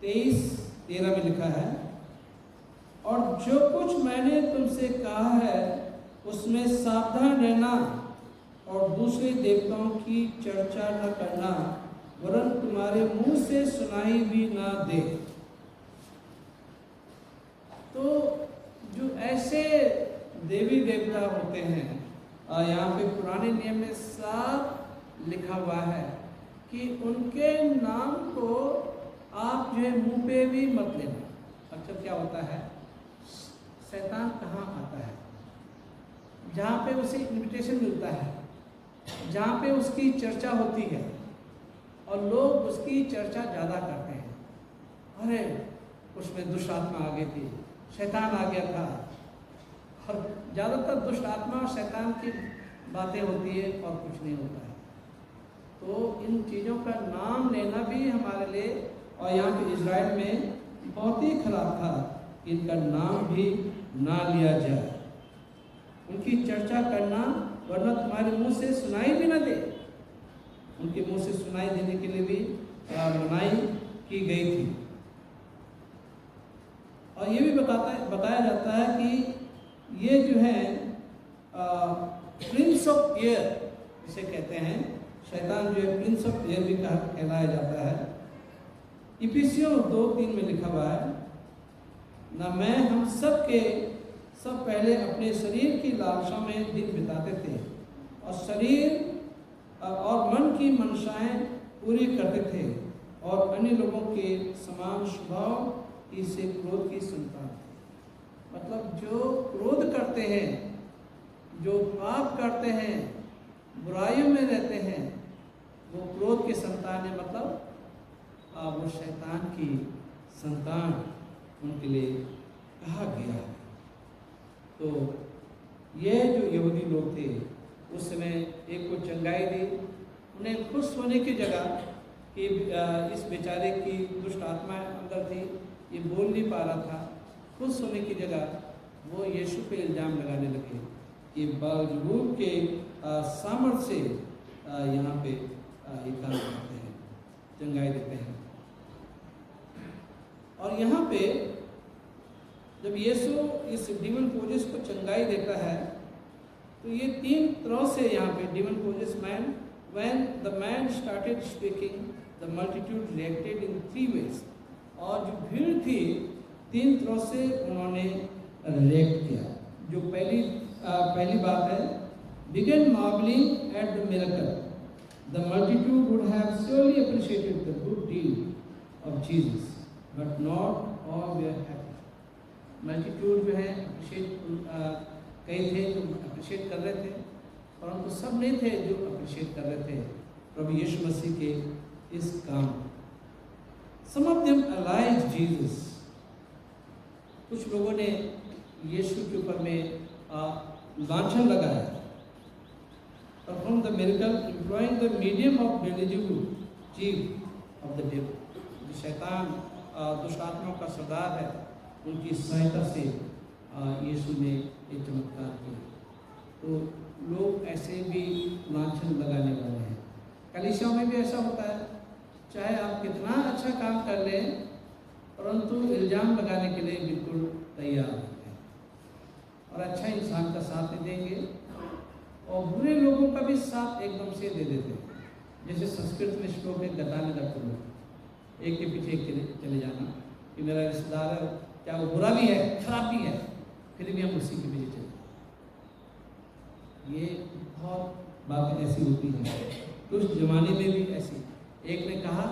23:13 में लिखा है, और जो कुछ मैंने तुमसे कहा है उसमें सावधान रहना और दूसरे देवताओं की चर्चा न करना, वरन तुम्हारे मुंह से सुनाई भी ना दे। तो जो ऐसे देवी देवता होते हैं, यहाँ पे पुराने नियम में साफ लिखा हुआ है कि उनके नाम को आप जो है मुंह पे भी मत लेना। अक्सर क्या होता है, शैतान कहाँ आता है, जहाँ पे उसे इनविटेशन मिलता है, जहाँ पे उसकी चर्चा होती है और लोग उसकी चर्चा ज़्यादा करते हैं। अरे उसमें दुष्ट आत्मा आ गई थी, शैतान आ गया था, और ज़्यादातर दुष्ट आत्मा और शैतान की बातें होती है और कुछ नहीं होता है। तो इन चीज़ों का नाम लेना भी हमारे लिए, और यहाँ पे इजराइल में बहुत ही खराब था, इनका नाम भी ना लिया जाए, उनकी चर्चा करना, वरना तुम्हारे मुंह से सुनाई भी ना दे। उनके मुंह से सुनाई देने के लिए भी मनाही की गई थी। और ये भी बताया जाता है कि ये जो है प्रिंस ऑफ एयर इसे कहते हैं, शैतान जो है प्रिंस ऑफ एयर भी कहलाया जाता है। इफिसियों 2:3 में लिखा हुआ है, ना मैं हम सब पहले अपने शरीर की लालसा में दिन बिताते थे और शरीर और मन की मंशाएं पूरी करते थे और अन्य लोगों के समान स्वभाव से क्रोध की संतान। मतलब जो क्रोध करते हैं, जो पाप करते हैं, बुराइयों में रहते हैं, वो क्रोध की संतान है। मतलब वो शैतान की संतान उनके लिए कहा गया है। तो ये जो यहूदी लोग थे उस समय एक को चंगाई दी, उन्हें खुश होने की जगह कि इस बेचारे की दुष्ट आत्मा अंदर थी, ये बोल नहीं पा रहा था, खुश होने की जगह वो यीशु पे इल्ज़ाम लगाने लगे कि बावजूद के सामर्थ्य से यहाँ पे ये काम करते हैं, चंगाई देते हैं। और यहाँ पे जब यीशु इस डीमन पोजेस को चंगाई देता है तो ये 3 तरह से यहाँ पे demon possess man, when the man started speaking the multitude reacted in 3 ways। और जो भीड़ थी 3 तरह से उन्होंने रिएक्ट किया। जो पहली बात है, began marveling at the miracle, the multitude would have surely appreciated the good deed of Jesus but not all were happy. Multitude जो है अप्रिशिएट कई थे जो अप्रिशिएट कर रहे थे, परंतु सब नहीं थे जो अप्रिशिएट कर रहे थे प्रभु यीशु मसीह के इस काम। Some of them allege Jesus, कुछ लोगों ने यीशु के ऊपर में लांछन लगाया। Perform the miracle employing the medium of Beelzebul chief of the devil. शैतान दुष्ट आत्माओं का सरदार है, उनकी सहायता से यीशु ने ये चमत्कार किया। तो लोग ऐसे भी लांछन लगाने वाले हैं। कलीसियाओं में भी ऐसा होता है, चाहे आप कितना अच्छा काम कर लें परंतु इल्ज़ाम लगाने के लिए बिल्कुल तैयार होते हैं और अच्छा इंसान का साथ नहीं देंगे और बुरे लोगों का भी साथ एकदम से दे देते हैं। जैसे संस्कृत में श्लोक है, गतानुगत लोग, एक के पीछे एक चले जाना कि मेरा रिश्तेदार है, क्या वो बुरा भी है खराब भी है, फिर भी हम उसी के पीछे चले। ये बहुत बातें ऐसी होती हैं। तो उस जमाने में भी ऐसी, एक ने कहा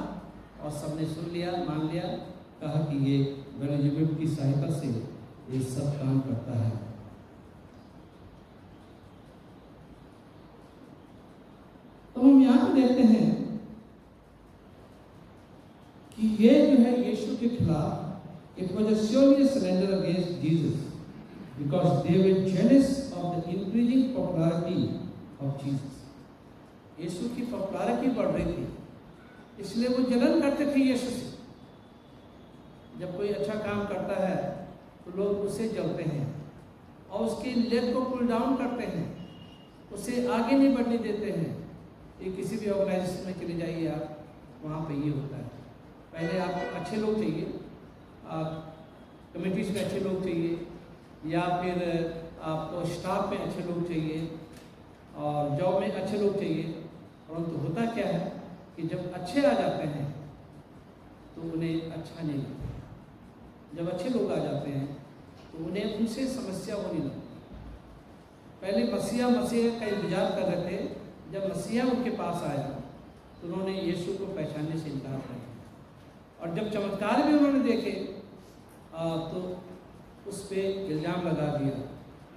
और सबने सुन लिया, मान लिया, कहा कि ये बेलिज़ेबुल की सहायता से ये सब काम करता है। तो हम यहाँ पे देखते हैं कि ये जो है यीशु के खिलाफ, it was a serious surrender against Jesus because they were jealous of the increasing popularity of Jesus। यीशु की पॉपुलैरिटी बढ़ रही थी, इसलिए वो जलन करते थे यीशु से। जब कोई अच्छा काम करता है तो लोग उससे जलते हैं और उसकी लेग को पुल डाउन करते हैं, उसे आगे नहीं बढ़ने देते हैं। ये किसी भी ऑर्गेनाइजेशन में चले जाइए आप, वहाँ पे ये होता है। पहले आपको अच्छे लोग चाहिए, कमेटीज में अच्छे लोग चाहिए, या फिर आपको स्टाफ में अच्छे लोग चाहिए और जॉब में अच्छे लोग चाहिए। परंतु होता क्या है कि जब अच्छे आ जाते हैं तो उन्हें अच्छा नहीं लगता। जब अच्छे लोग आ जाते हैं तो उन्हें उनसे समस्या होने लगती। पहले मसीहा का इंतजार कर रहे थे, जब मसीहा उनके पास आया तो उन्होंने यीशु को पहचानने से इनकार कर दिया। और जब चमत्कार भी उन्होंने देखे तो उस पर इल्ज़ाम लगा दिया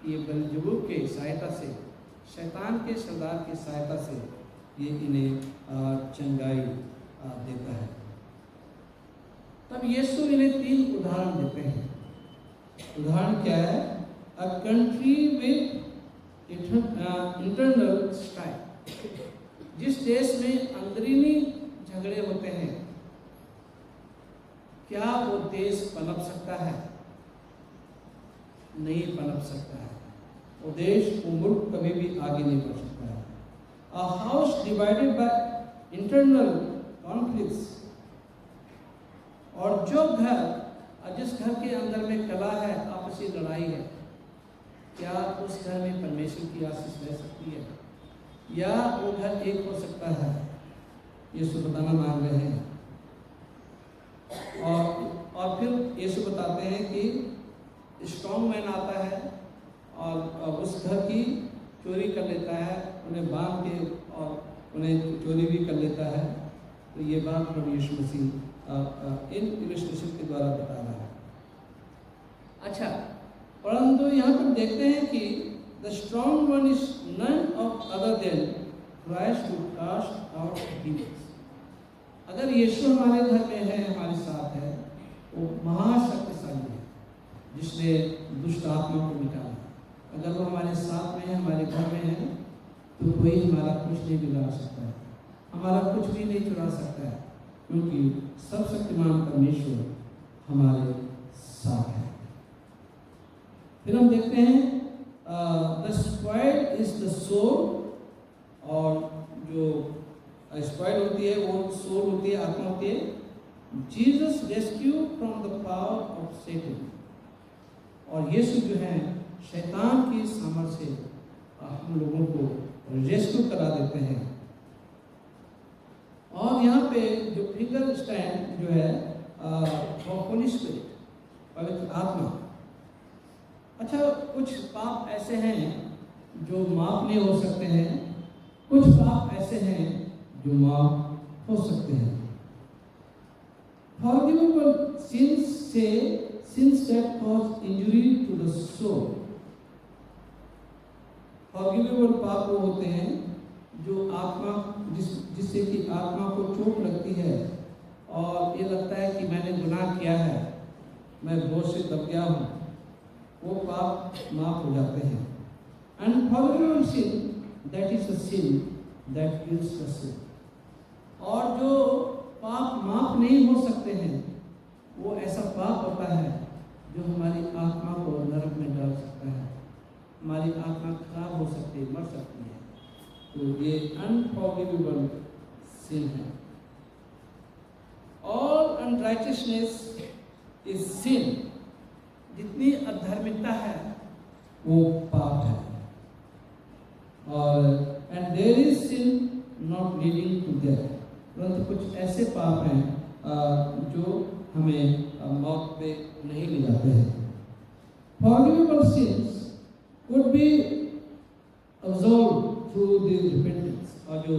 कि ये बेल्ज़ेबूल के सहायता से, शैतान के सरदार की सहायता से ये इन्हें चंगाई देता है। तब यीशु इन्हें 3 उदाहरण देते हैं। उदाहरण क्या है? A country with internal strife, जिस देश में अंदरूनी झगड़े होते हैं, क्या वो देश पनप सकता है? नहीं पनप सकता है। वो देश, वो मुल्क कभी भी आगे नहीं बढ़ सकता है। A house divided by internal conflicts, और जो घर, जिस घर के अंदर में कलह है, आपसी लड़ाई है, क्या उस घर में परमेश्वर की आशीष रह सकती है? या वो घर एक हो सकता है? यीशु बताना मांग रहे हैं। और फिर यीशु बताते हैं कि स्ट्रॉन्ग मैन आता है और उस घर की चोरी कर लेता है, उन्हें बांध के और उन्हें चोरी भी कर लेता है। तो ये बात प्रभु यीशु मसीह इन इलस्ट्रेशन के द्वारा बता रहा है। अच्छा, परंतु यहाँ पर देखते हैं कि the strong one is none of other than Christ to cast out demons. अगर यीशु हमारे घर में है, हमारे साथ है, वो महाशक्तिशाली है जिसने दुष्ट आत्मा को मिटाया। अगर वो हमारे साथ में है, हमारे घर में है, तो कोई हमारा कुछ नहीं बिगाड़ सकता है, हमारा कुछ भी नहीं चुरा सकता है, क्योंकि सर्वशक्तिमान परमेश्वर हमारे साथ है। फिर हम देखते हैं the spoiled is the soul, और जो स्पॉइल होती है वो सोल होती है, आत्मा होती है। Jesus rescue from the power of Satan, और यीशु जो है शैतान की सामर्थ से हम लोगों को रेस्क्यू करा देते हैं। और यहाँ पे जो फिंगर स्टैंड जो है होली स्पिरिट, पवित्र आत्मा। अच्छा, कुछ पाप ऐसे हैं जो माफ नहीं हो सकते हैं, कुछ पाप ऐसे हैं जो माफ हो सकते हैं। Forgivable sins से sins that cause injury to the soul. Forgivable पाप वो होते हैं जो आत्मा, जिससे कि आत्मा को चोट लगती है और ये लगता है कि मैंने गुनाह किया है, मैं बोझ से दब गया हूँ, वो पाप माफ हो जाते हैं। Unforgivable sin, that is the sin that kills the soul. और जो पाप माफ नहीं हो सकते हैं, वो ऐसा पाप होता है जो हमारी आत्मा को नरक में डाल सकता है, हमारी आत्मा खराब हो सकती है, मर सकती है। तो ये अनफॉरगिवेबल सिन है। ऑल अनराइचियसनेस इज सिन, जितनी अधर्मिकता है वो पाप है। और and there is sin not leading to death, परंतु कुछ ऐसे पाप हैं जो हमें मौत पे नहीं ले जाते हैं। Forgivable sins could be absolved through the repentance, और जो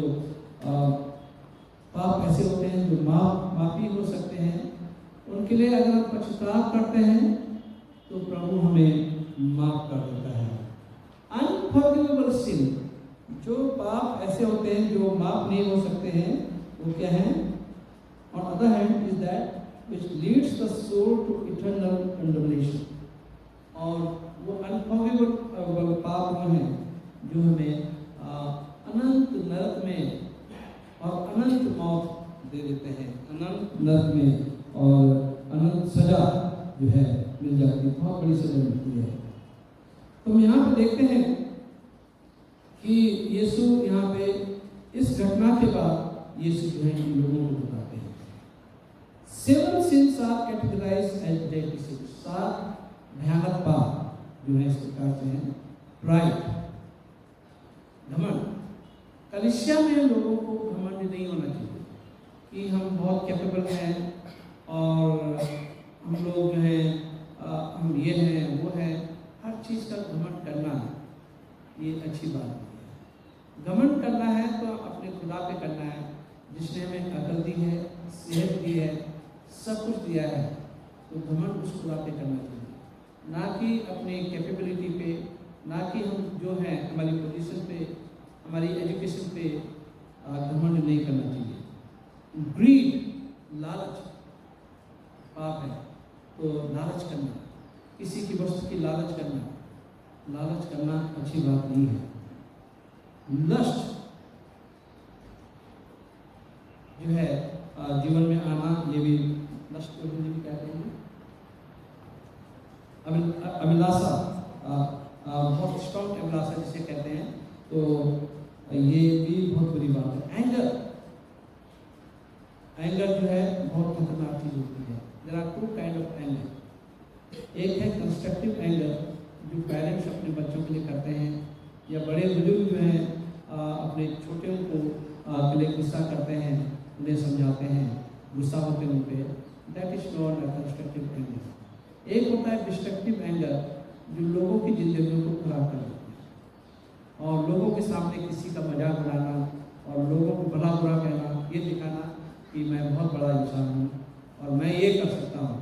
पाप ऐसे होते हैं जो माफी हो सकते हैं, उनके लिए अगर हम पश्चाताप करते हैं तो प्रभु हमें माफ कर देता है। अनफॉरगिवेबल सिन, जो पाप ऐसे होते हैं जो माफ नहीं हो सकते हैं, वो क्या है? On the other hand is that which leads the soul to eternal condemnation, और वो अनफॉरगिवेबल पाप वो हैं जो हमें अनंत नरक में और अनंत मौत दे देते हैं, अनंत नरक में और अनंत सजा जो है मिल जाती है, बहुत बड़ी सजा मिलती है। तो हम यहाँ पे देखते हैं कि यीशु यहाँ पे इस घटना के बाद यीशु जो है इन लोगों को बताते हैं। 7 sins are categorized as deadly sins, 7 भयानक पाप जो है इस प्रकार से हैं। प्राइड, घमंड। कलीसिया में लोगों को घमंड नहीं होना चाहिए कि हम बहुत कैपेबल हैं और हम लोग जो हैं हम ये हैं वो हैं, हर चीज़ का घमंड करना ये अच्छी बात नहीं है। घमंड करना है तो अपने खुदा पे करना है, जिसने हमें अकल दी है, सेहत दी है, सब कुछ दिया है, तो घमंड उस खुदा पे करना चाहिए, ना कि अपनी कैपेबिलिटी पे, ना कि हम जो हैं हमारी पोजीशन पे, हमारी एजुकेशन पे घमंड नहीं करना चाहिए। ग्रीड, लालच पाप है, तो लालच करना, किसी की वस्तु की लालच करना अच्छी बात नहीं है। लस्ट जो है जीवन में आना, ये भी लस्ट को हिंदी में कहते हैं अभिलाषा, बहुत स्ट्रॉन्ग अभिलाषा जिसे कहते हैं, तो ये भी बहुत बुरी बात है। एंगर जो है बहुत खतरनाक चीज होती है। There are two kind of anger. एक है कंस्ट्रक्टिव एंगर जो पेरेंट्स अपने बच्चों के लिए करते हैं, या बड़े बुजुर्ग जो हैं अपने छोटे को के लिए गुस्सा करते हैं, उन्हें समझाते हैं, गुस्सा होते हैं उन पर, that is not a constructive anger. एक होता है डिस्ट्रक्टिव एंगर जो लोगों की जिंदगियों को खराब कर देता है, और लोगों के सामने किसी का मजाक उड़ाना और लोगों को भला बुरा कहना, ये दिखाना कि मैं बहुत बड़ा इंसान हूँ और मैं ये कर सकता हूँ।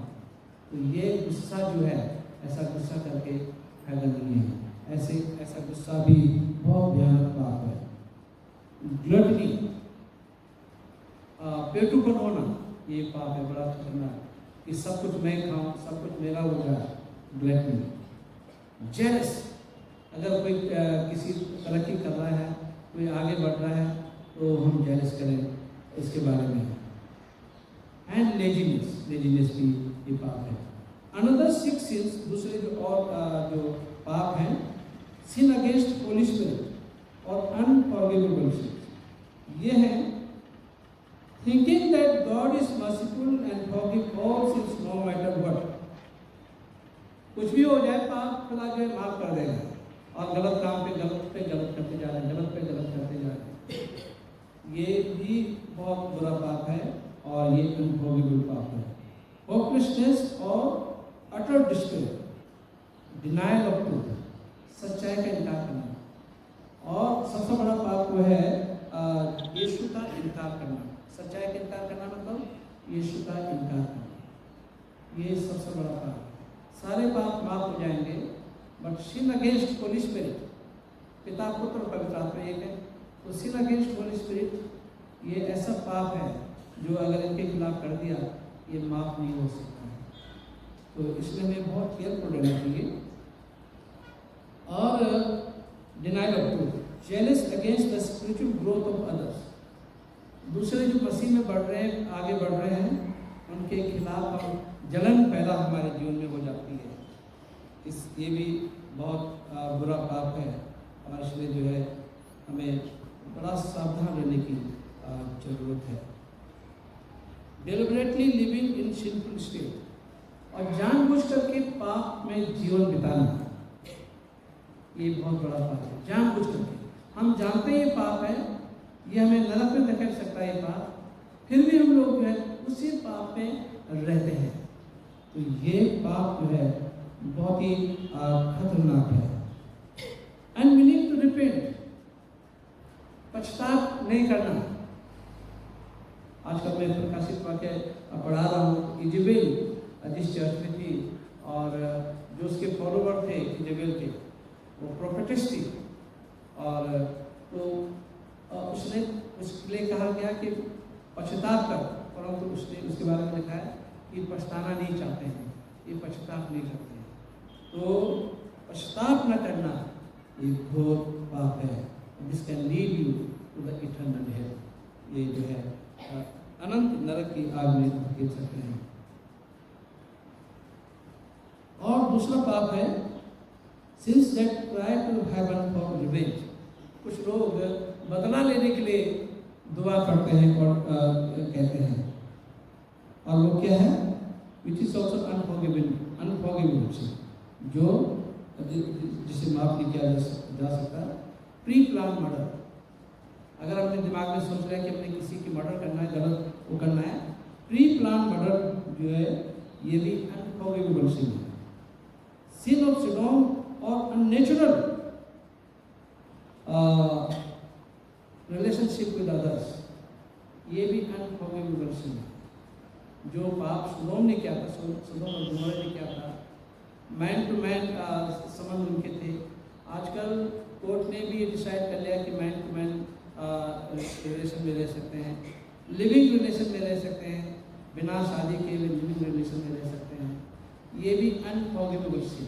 तो ये गुस्सा जो है, ऐसा गुस्सा करके फायदा नहीं है। ऐसा गुस्सा भी बहुत भयानक बात है। ग्लटनी, पेटूपन होना, ये पाप है बड़ा खतरनाक, कि सब कुछ मैं खाऊं, सब कुछ मेरा हो जाए, ग्लटनी। जेलस, अगर कोई किसी तरक्की कर रहा है, कोई आगे बढ़ रहा है, तो हम जेलस करें इसके बारे में। एंड लेजीनेस भी ये पाप है। अनदर 6 सिंस, दूसरे जो और जो पाप हैं, सिन अगेंस्ट होली स्पिरिट और अनफॉरगिवेबल सिंस। ये है thinking that God is merciful and forgive all sins no matter what. कुछ भी हो जाए, पाप खुदा जो है माफ कर देगा, और गलत काम पे गलत करते जा रहे हैं, गलत पे गलत करते जा रहे हैं। ये भी बहुत बुरा पाप है, और ये अनफॉरगिवेबल पाप है। होपलेसनेस और अटर डिस्पेयर, डिनायल ऑफ ट्रूथ, सच्चाई का इनकार करना। और सबसे बड़ा पाप वो है यीशु का इनकार करना। सच्चाई का इनकार करना मतलब यीशु का इनकार करना, ये सबसे बड़ा पाप। सारे पाप माफ हो जाएंगे, but sin against holy spirit, पिता पुत्र और पवित्र आत्मा एक है, तो सिन अगेंस्ट होली स्पिरिट ये ऐसा पाप है जो अगर इनके खिलाफ कर दिया, ये माफ नहीं हो सकता है। तो इसमें हमें बहुत केयरफुल रहना चाहिए। और denial of truth, jealous against the spiritual growth of others. दूसरे जो मसीह में बढ़ रहे हैं, आगे बढ़ रहे हैं, उनके खिलाफ हम जलन पैदा हमारे जीवन में हो जाती है। ये भी बहुत बुरा पाप है, और इसलिए जो है हमें बड़ा सावधान रहने की जरूरत है। Deliberately living in sinful state, और जानबूझकर के पाप में जीवन बिताना, ये बहुत बड़ा पाप है। जानबूझकर के हम जानते हैं ये पाप है, ये हमें नरक में धकेल सकता है ये पाप, फिर भी हम लोग जो है उसी पाप में रहते हैं। तो ये पाप जो है बहुत ही खतरनाक है। अनविलिंग टू रिपेंट, पश्चाताप नहीं करना। आजकल मैं प्रकाशित वाक्य पढ़ा रहा हूँ। इजेबेल जिस चर्च में थी, और जो उसके फॉलोवर थे इजेबेल के, वो प्रोफेटिस थी, और तो उसने उसके लिए कहा गया कि पश्चाताप कर, परंतु उसने उसके बारे में लिखा है कि पछताना नहीं चाहते हैं, ये पश्चाताप नहीं करते हैं। तो पश्चाताप न करना ये घोर पाप है, this can lead you to the eternal hell. ये जो है अनंत नरक की आग में धकेल सकते हैं। और दूसरा पाप है sins that try to heaven for revenge. कुछ लोग बदला लेने के लिए दुआ करते हैं और कहते हैं, और वो क्या है, which is also unforgivable sin, जो जिसे माफ नहीं किया जा सकता। प्री प्लान मर्डर, अगर अपने दिमाग में सोच रहे हैं कि अपने किसी की मर्डर करना है, गलत वो करना है, प्री प्लान मर्डर जो है ये भी अनफॉरगिवेबल sin है। सिन ऑफ सिडोम और अननेचुरल रिलेशनशिप विद अदर्स, ये भी अनफॉरगिवेबल sin है। जो पाप सुदोम ने किया था, सुदोम और गोमोरा ने किया था, मैन टू मैन संबंध उनके थे। आजकल कोर्ट ने भी ये डिसाइड कर लिया कि मैन टू मैन रिलेशन में रह सकते हैं, लिविंग रिलेशन में रह सकते हैं, बिना शादी के लिविंग रिलेशन में रह सकते हैं। ये भी अनफॉरगिवेबल sin।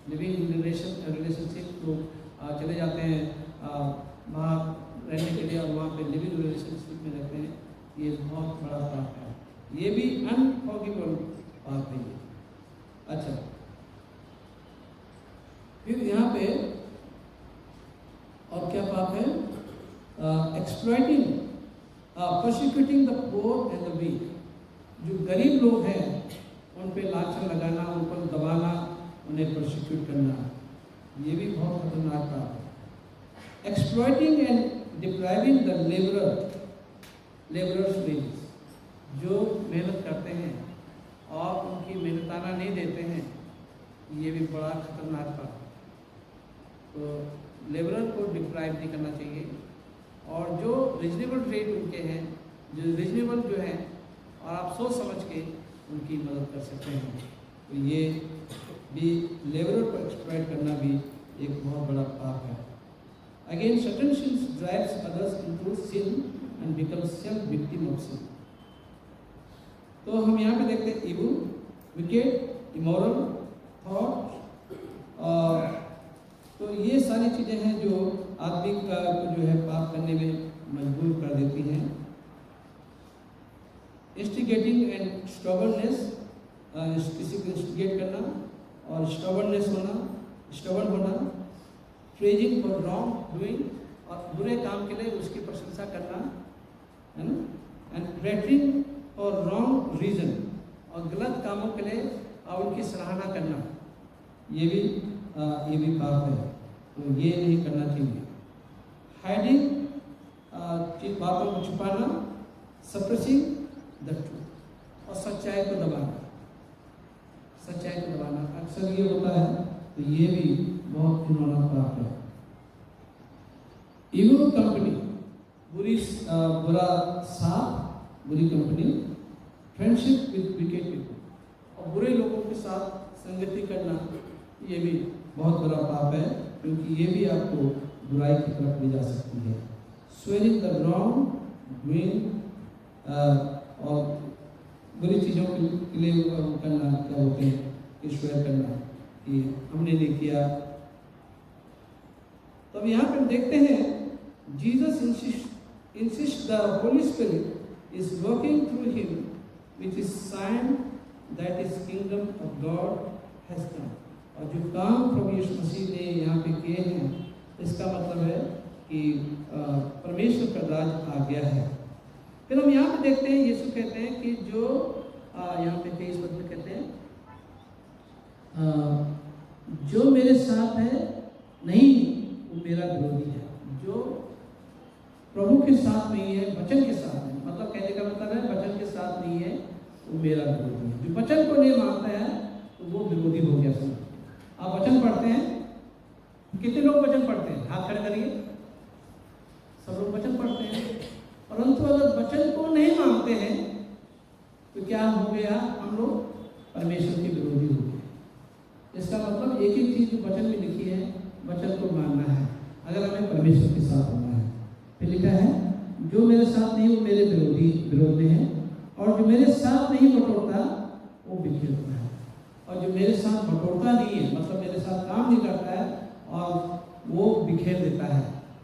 लिविंग रिलेशनशिप तो चले जाते हैं वहाँ रहने के लिए और वहाँ पे लिविंग रिलेशनशिप में रहते हैं, ये बहुत बड़ा पाप है, ये भी अनफॉरगिवेबल पाप है ये। अच्छा, फिर यहाँ पे और क्या पाप है? Exploiting persecuting the poor and the weak. जो गरीब लोग हैं उन पे लांछन लगाना, उन पर दबाना, उन्हें परसिक्यूट करना, ये भी बहुत खतरनाक पाप है। Exploiting and depriving the labourers wages. जो मेहनत करते हैं और उनकी मेहनताना नहीं देते हैं, ये भी बड़ा खतरनाक पाप है। तो लेबरर को डिप्राइव नहीं करना चाहिए, और जो रिजनेबल रेट उनके हैं, जो रिजनेबल जो हैं, और आप सोच समझ के उनकी मदद कर सकते हैं, तो ये भी लेबरर को एक्सप्लॉइट करना भी एक बहुत बड़ा पाप है। Again certain sins drives others into sin and become self victim of sin. तो हम यहाँ पे देखते हैं इविल, विकेड, इमोरल थॉट, तो ये सारी चीज़ें हैं जो आदमी का जो है पाप करने में मजबूर कर देती हैं। इंस्टिगेटिंग एंड स्टबर्ननेस, किसी को इंस्टिगेट करना और स्टबर्न होना, प्रेजिंग फॉर रॉन्ग डूइंग, और बुरे काम के लिए उसकी प्रशंसा करना, है ना, and flattering for wrong reason, और गलत कामों के लिए और उनकी सराहना करना, ये भी पाप है, तो ये नहीं करना चाहिए। हाइडिंग, बातों को छुपाना, सप्रेसिंग द ट्रूथ, और सच्चाई को दबाना, अक्सर ये होता है, तो ये भी बहुत घिनौना पाप है। इविल कंपनी, बुरा साथ, बुरी company, friendship with wicked people, और बुरे लोगों के साथ संगति करना, ये भी बहुत बड़ा पाप है, क्योंकि ये भी आपको बुराई की तरफ ले जा सकती है। स्वेरिंग द रॉन्ग डूइंग, और बुरी चीज़ों के लिए करना, क्या होते हैं, ईश्वर करना कि हमने नहीं किया। तो अब यहाँ पर देखते हैं Jesus insist the holy spirit is working through him which is sine that is kingdom of God has come. और जो काम प्रभु यीशु मसीह ने यहाँ पे किए हैं, इसका मतलब है कि परमेश्वर का राज आ गया है। फिर हम यहाँ पे देखते हैं, यीशु कहते हैं कि जो यहाँ पे 23 पद में कहते हैं, जो मेरे साथ है नहीं वो मेरा विरोधी है। जो प्रभु के साथ नहीं है, वचन के साथ नहीं, मतलब कहने का मतलब है वचन के साथ नहीं है वो मेरा विरोधी है। जो वचन को नहीं मानता है तो वो विरोधी हो गया। सब आप वचन पढ़ते हैं, कितने लोग वचन पढ़ते हैं? हाथ खड़े करिए। सब लोग वचन पढ़ते हैं, परंतु अगर वचन को नहीं मानते हैं तो क्या हो गया? हम लोग परमेश्वर के विरोधी हो गए। इसका मतलब एक ही चीज जो वचन में लिखी है, वचन को मानना है अगर हमें परमेश्वर के साथ होना है। फिर लिखा है जो मेरे साथ नहीं वो मेरे विरोध में है, और जो मेरे साथ नहीं बटोरता वो बिखेरता है। और जो मेरे साथ बटोरता नहीं है, मतलब मेरे साथ काम नहीं करता है, और वो बिखेर देता है,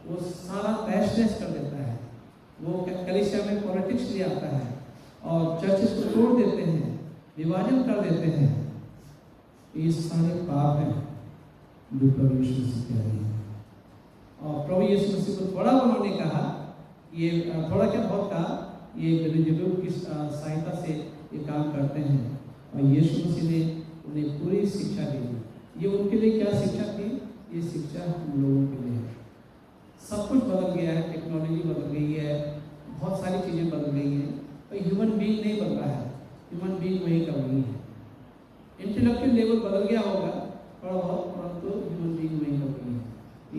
वो सारा तहस-नहस कर देता है। वो कलीसिया में पॉलिटिक्स ले आता है और चर्चेस को तोड़ देते हैं, विभाजन कर देते हैं। ये सारे पाप हैं जो प्रभु यीशु मसीह कह रहे हैं। और प्रभु यीशु मसीह को थोड़ा उन्होंने कहा, ये थोड़ा क्या बहुत कहा, ये गरीब की सहायता से ये काम करते हैं। और यीशु मसीह ने उन्हें पूरी शिक्षा दी। ये उनके लिए क्या शिक्षा थी? ये शिक्षा हम लोगों के लिए है। सब कुछ बदल गया है, टेक्नोलॉजी बदल गई है, बहुत सारी चीज़ें बदल गई हैं, पर ह्यूमन बीइंग नहीं बदला है। ह्यूमन बीइंग वही का वही है। इंटेलेक्चुअल लेवल बदल गया होगा थोड़ा बहुत, परंतु ह्यूमन बीइंग वही का वही है।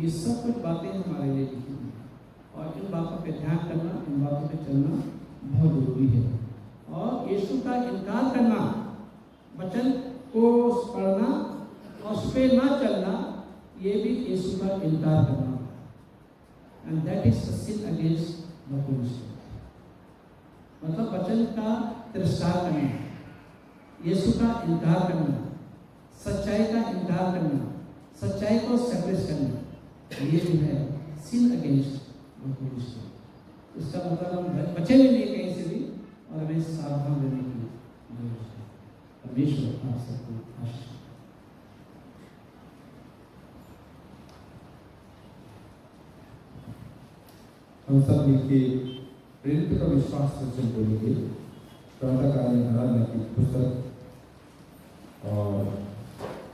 ये सब कुछ बातें हमारे लिए लिखी हुई हैं, और इन बातों पे ध्यान करना, इन बातों पे चलना, बहुत जरूरी है। और यीशु का इनकार करना, वचन को पढ़ना और उस पर ना चलना, ये भी यीशु का इनकार करना है। And that is sin against the holy spirit. मतलब वचन का तिरस्कार करना, यीशु का इनकार करना, सच्चाई का इनकार करना, सच्चाई को सप्रेस करना, ये जो है सिन अगेंस्ट द होली स्पिरिट। इसका मतलब हम बचे भी नहीं कहीं से भी, और हमें सावधान रहने की जरूरत है। परमेश्वर आप सबको आशीष दे। हम सब मिलके प्रेरित का विश्वास वचन बोलेंगे। प्रातःकालीन आराधना की पुस्तक और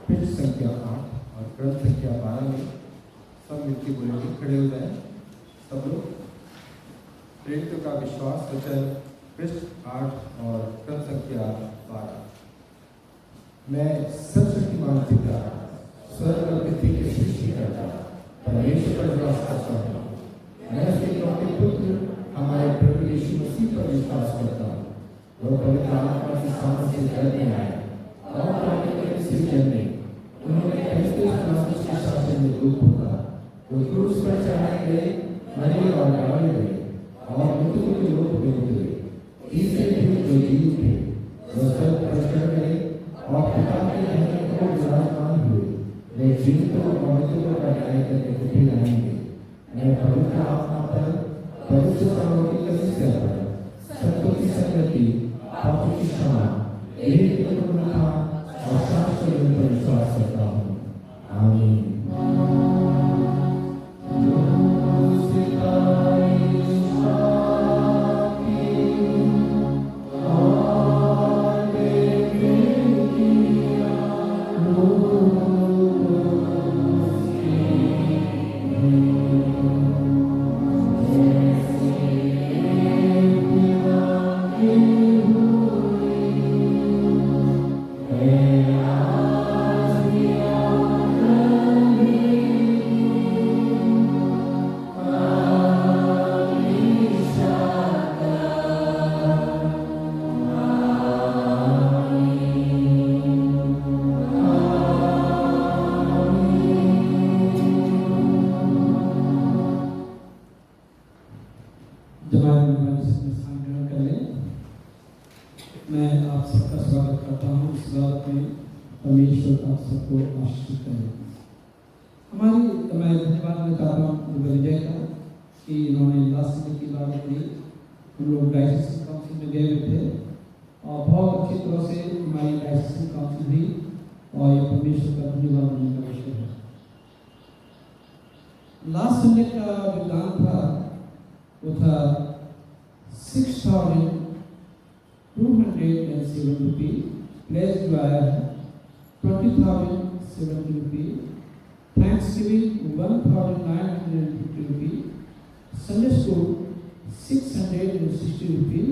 पृष्ठ संख्या 8 और क्रम संख्या 12 में सब मिलके बोलेंगे। खड़े हो जाए सब लोग। प्रेरित का विश्वास वचन पृष्ठ 8 और क्रम संख्या 12। मैं सर्वशक्तिमान पिता, स्वर्ग और पृथ्वी के सृष्टिकर्ता परमेश्वर पर विश्वास करता हूँ। मैं उसके लौटे पुत्र हमारे प्रभु यीशु मसीह पर विश्वास करता हूँ। वह पवित्र आत्मा की सामर्थ से जन्म में आए और पवित्र से जन्मे। उन्होंने क्रिस्त के शासन में दुख भोगा। वो क्रूस पर चढ़ाए गए, मरे और गाड़े गए और मृत्यु के लोक में उतरे। तीसरे दिन जो जी उठे, वह स्वर्ग पर चढ़ गए और पिता के दाहिने ओर विराजमान हुए। वे जीवितों और मृतकों का न्याय करने फिर आएंगे। मैं पवित्र आत्मा पर, पवित्र सार्वभौमिक कलीसिया पर, संतों की संगति, पापों की क्षमा, एक पुनरुत्थान और शाश्वत जीवन पर विश्वास करता हूँ। आमीन। लास्ट संडे का जो दान था वो था 6,207 रुपये। प्लेस जो आया है 20,070 रुपये। थैंक्स गिविंग 1,950 रुपये। संडे स्कूल 660 रुपये।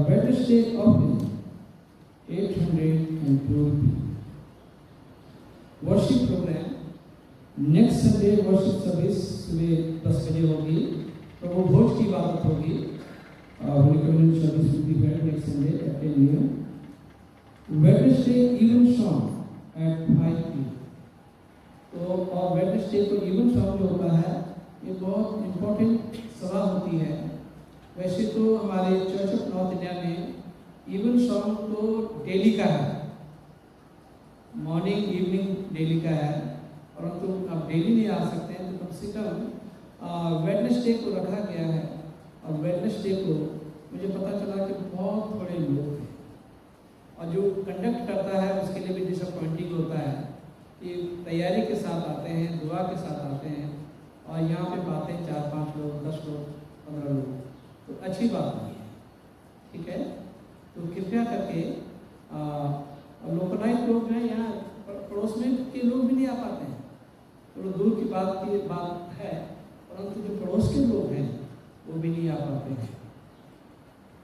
वेडनेसडे ऑफरिंग 802 रुपये। Worship program next Sunday worship service सुबह 10 बजे होगी। तो वो भोज की बात होगी। Holy community service will be held next Sunday at 10 AM। Wednesday evensong at 5 PM। तो और वेडनेसडे को इवन सॉन्ग जो होता है ये बहुत इम्पोर्टेंट सभा होती है। वैसे तो हमारे चर्च ऑफ नॉर्थ इंडिया में इवन सॉन्ग तो डेली का है, मॉर्निंग इवनिंग डेली का है, परंतु आप डेली नहीं आ सकते हैं। तो कम से कम वेडनेसडे को रखा गया है। और वेडनेसडे को मुझे पता चला कि बहुत बड़े लोग हैं और जो कंडक्ट करता है उसके लिए भी डिसअपॉइंटिंग होता है कि तैयारी के साथ आते हैं, दुआ के साथ आते हैं और यहाँ पे पाते हैं 4-5 लोग, 10 लोग, 15 लोग। तो अच्छी बात नहीं है, ठीक है। तो कृपया करके लोकलाइज लोग हैं, यहाँ पड़ोस में के लोग भी नहीं आ पाते हैं। थोड़ा दूर की बात है, परंतु जो पड़ोस के लोग हैं वो भी नहीं आ पाते हैं।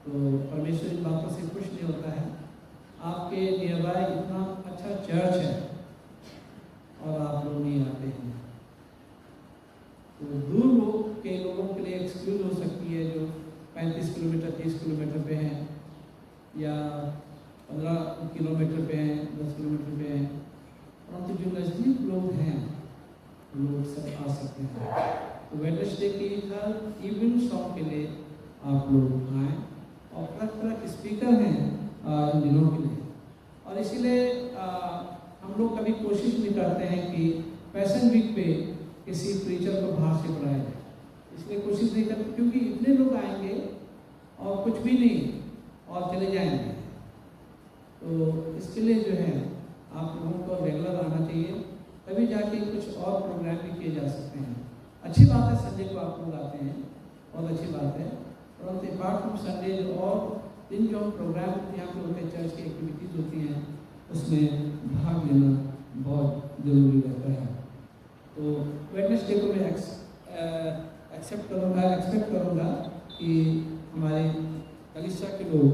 तो परमेश्वर इन बातों से खुश नहीं होता है। आपके नियर बाय इतना अच्छा चर्च है और आप लोग नहीं आते हैं। तो दूर लोग के लोगों के लिए एक्सक्यूज हो सकती है जो 35 किलोमीटर 30 किलोमीटर पे हैं या 15 किलोमीटर पे हैं, 10 किलोमीटर पे हैं, परंतु जो नज़दीक लोग हैं लोग सब आ सकते हैं। तो वेडनेसडे की हर इवनिंग शॉप के लिए आप लोग आएँ और तरह तरह के स्पीकर हैं इन दिनों के लिए। और इसीलिए हम लोग कभी कोशिश नहीं करते हैं कि पैशन वीक पे किसी प्रीचर को बाहर से बुलाया जाए, इसलिए कोशिश नहीं करते क्योंकि इतने लोग आएंगे और कुछ भी नहीं और चले जाएंगे। तो इसके लिए जो है आप लोगों को रेगुलर आना चाहिए, तभी जाके कुछ और प्रोग्राम भी किए जा सकते हैं। अच्छी बात है संडे को आप लोग आते हैं, बहुत अच्छी बात है, परंतु अपार्ट फ्रॉम संडे और दिन जो प्रोग्राम यहाँ पे होते हैं, चर्च की एक्टिविटीज़ होती हैं, उसमें भाग लेना बहुत ज़रूरी रहता है। तो वेडनेसडे को मैं एक्सपेक्ट करूँगा कि हमारे कलीसिया के लोग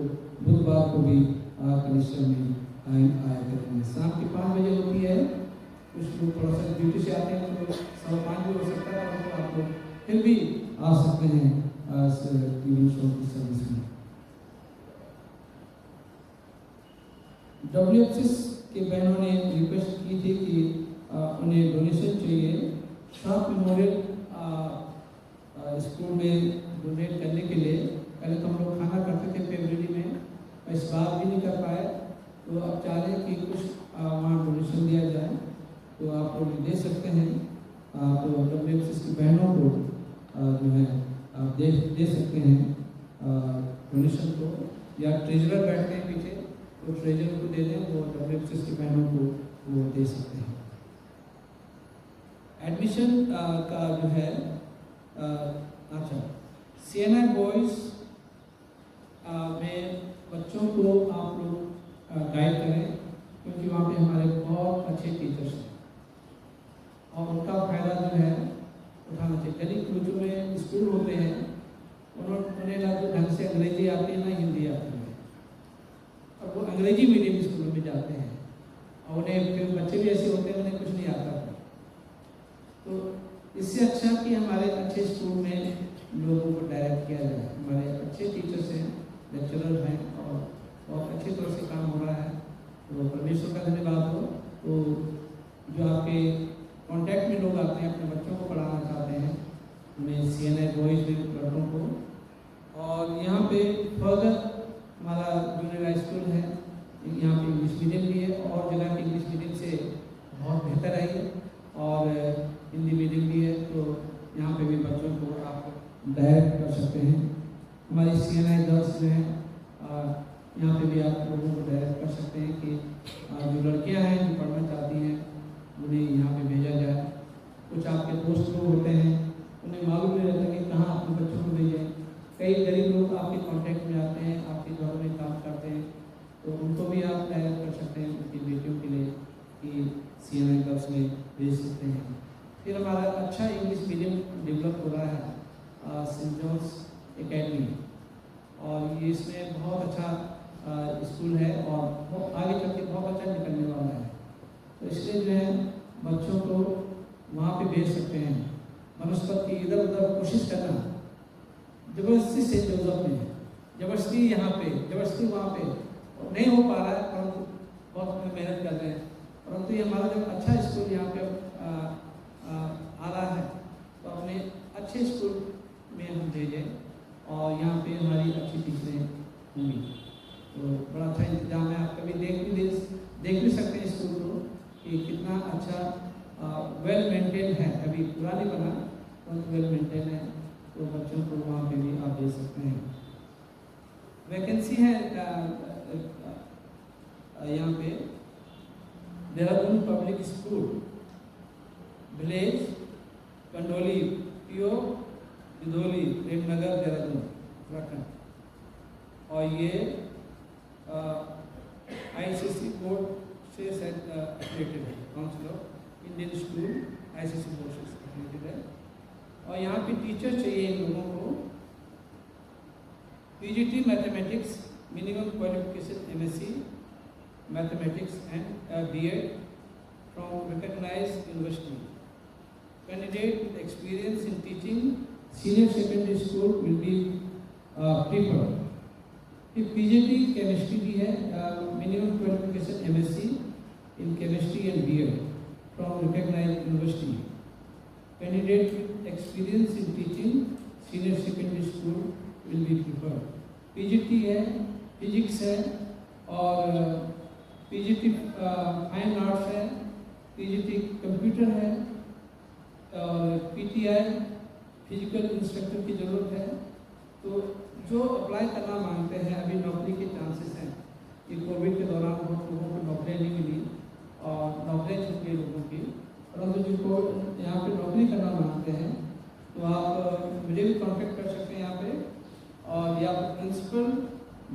बुधवार को भी कलीसिया में आया करेंगे। शाम की 5 बजे होती है, कुछ लोग थोड़ा सा ड्यूटी से आते हैं तो 5:15 भी हो सकता है, तो आप लोग फिर भी आ सकते हैं इवनिंग शो की सर्विस में। WFCs के बहनों ने रिक्वेस्ट की थी कि उन्हें डोनेशन चाहिए शॉप मेमोरियल स्कूल में डोनेट करने के लिए। पहले तो हम लोग खाना करते थे फरवरी में, इस बार भी नहीं कर पाए, तो अब चाह रहे हैं कि कुछ वहाँ डोनेशन दिया जाए, तो आप लोग दे सकते हैं। तो WFCs की बहनों को जो है आप दे सकते हैं डोनेशन को, या ट्रेजरर बैठते हैं पीछे तो ट्रेजरर को दे दें, वो WFCs की बहनों को वो दे सकते हैं। एडमिशन का जो है अच्छा CNI बॉयज़ में बच्चों को आप लोग गाइड करें, क्योंकि वहाँ पे हमारे बहुत अच्छे टीचर्स हैं और उनका फ़ायदा जो है उठाना चाहिए। यदि जो में स्कूल होते हैं उन्हें ना तो ढंग से अंग्रेजी आती है ना हिंदी आती है, और वो अंग्रेजी मीडियम स्कूलों में जाते हैं और उन्हें फिर बच्चे भी ऐसे होते हैं उन्हें कुछ नहीं आता था। तो इससे अच्छा कि हमारे अच्छे स्कूल में लोगों को डायरेक्ट किया जाए। हमारे अच्छे टीचर्स हैं, लेक्चरर हैं और बहुत अच्छी तरह से काम हो रहा है, तो परमेश्वर का धन्यवाद हो। तो जो आपके कांटेक्ट में लोग आते हैं, अपने बच्चों को पढ़ाना चाहते हैं, उन्हें CNI बॉयज़ में लड़कों को, और यहाँ पे फर्दर हमारा जूनियर हाई स्कूल है, यहाँ पे इंग्लिश मीडियम भी है और जगह के इंग्लिश मीडियम से बहुत बेहतर है और हिंदी मीडियम भी है, तो यहाँ पे भी बच्चों को आप डायरेक्ट कर सकते हैं। हमारी CNI गर्ल्स जो हैं यहाँ पे भी आप लोगों को डायरेक्ट कर सकते हैं कि जो लड़कियाँ हैं जो पढ़ना चाहती हैं उन्हें यहाँ पे भेजा जाए। कुछ आपके दोस्त लोग होते हैं, उन्हें मालूम नहीं रहता कि कहाँ अपने बच्चों को भेजें। कई गरीब लोग आपके कांटेक्ट में आते हैं, आपके घर में काम करते हैं, तो उनको भी आप डायरेक्ट कर सकते हैं उनकी बेटियों के लिए कि CNI गर्ल्स में भेज सकते हैं। फिर हमारा अच्छा इंग्लिश मीडियम डेवलप हो रहा है सेंट जॉन्स एकेडमी, और ये इसमें बहुत अच्छा स्कूल है और आगे चल के बहुत अच्छा निकलने वाला है। तो इसलिए जो है बच्चों को वहाँ पे भेज सकते हैं। मनस्पत की इधर उधर कोशिश करना, जबरदस्ती सेंट जोसेफ में, जबरदस्ती यहाँ पे, जबरदस्ती वहाँ पे नहीं हो पा रहा है, परंतु बहुत मेहनत कर रहे हैं। परंतु ये हमारा जब अच्छा स्कूल यहाँ पे आ रहा है, तो अपने अच्छे स्कूल में हम भेजें और यहाँ पे हमारी अच्छी टीचरें होंगी, तो बड़ा अच्छा इंतजाम है। आप कभी देख भी सकते हैं स्कूल को कि कितना अच्छा वेल मेंटेन है। अभी पूरा नहीं बना, परंतु वेल मेंटेन है, तो बच्चों को वहाँ पे भी आप दे सकते हैं। वैकेंसी है यहाँ पे Dehradun public school, village Kandoli, PO Didoli, Premnagar, Dehradun, Uttarakhand. और ये ICC बोर्ड से एफिलिएटेड है, council of Indian school ICC board से एफिलिएटेड है। और यहाँ पे टीचर चाहिए इन लोगों को, PGT mathematics, minimum qualification MSc mathematics and B.Ed from recognized university. Candidate with experience in teaching senior secondary school will be prefer. फिर PGT केमिस्ट्री भी है, minimum qualification MSc in chemistry and BL from recognized university. Candidate with experience in teaching senior secondary school will be preferred. PGT है, फिजिक्स है, और PGT फाइन आर्ट्स है, PGT कंप्यूटर है, और PTI फिजिकल इंस्ट्रक्टर की ज़रूरत है। तो जो अप्लाई करना मांगते हैं, अभी नौकरी के चांसेस हैं कि कोविड के दौरान बहुत लोगों को नौकरियाँ नहीं मिली और नौकरियाँ छूट गई लोगों की, परंतु जिनको यहाँ पे नौकरी करना मांगते हैं तो आप मुझे भी कांटेक्ट कर सकते हैं यहाँ पे, और या प्रिंसिपल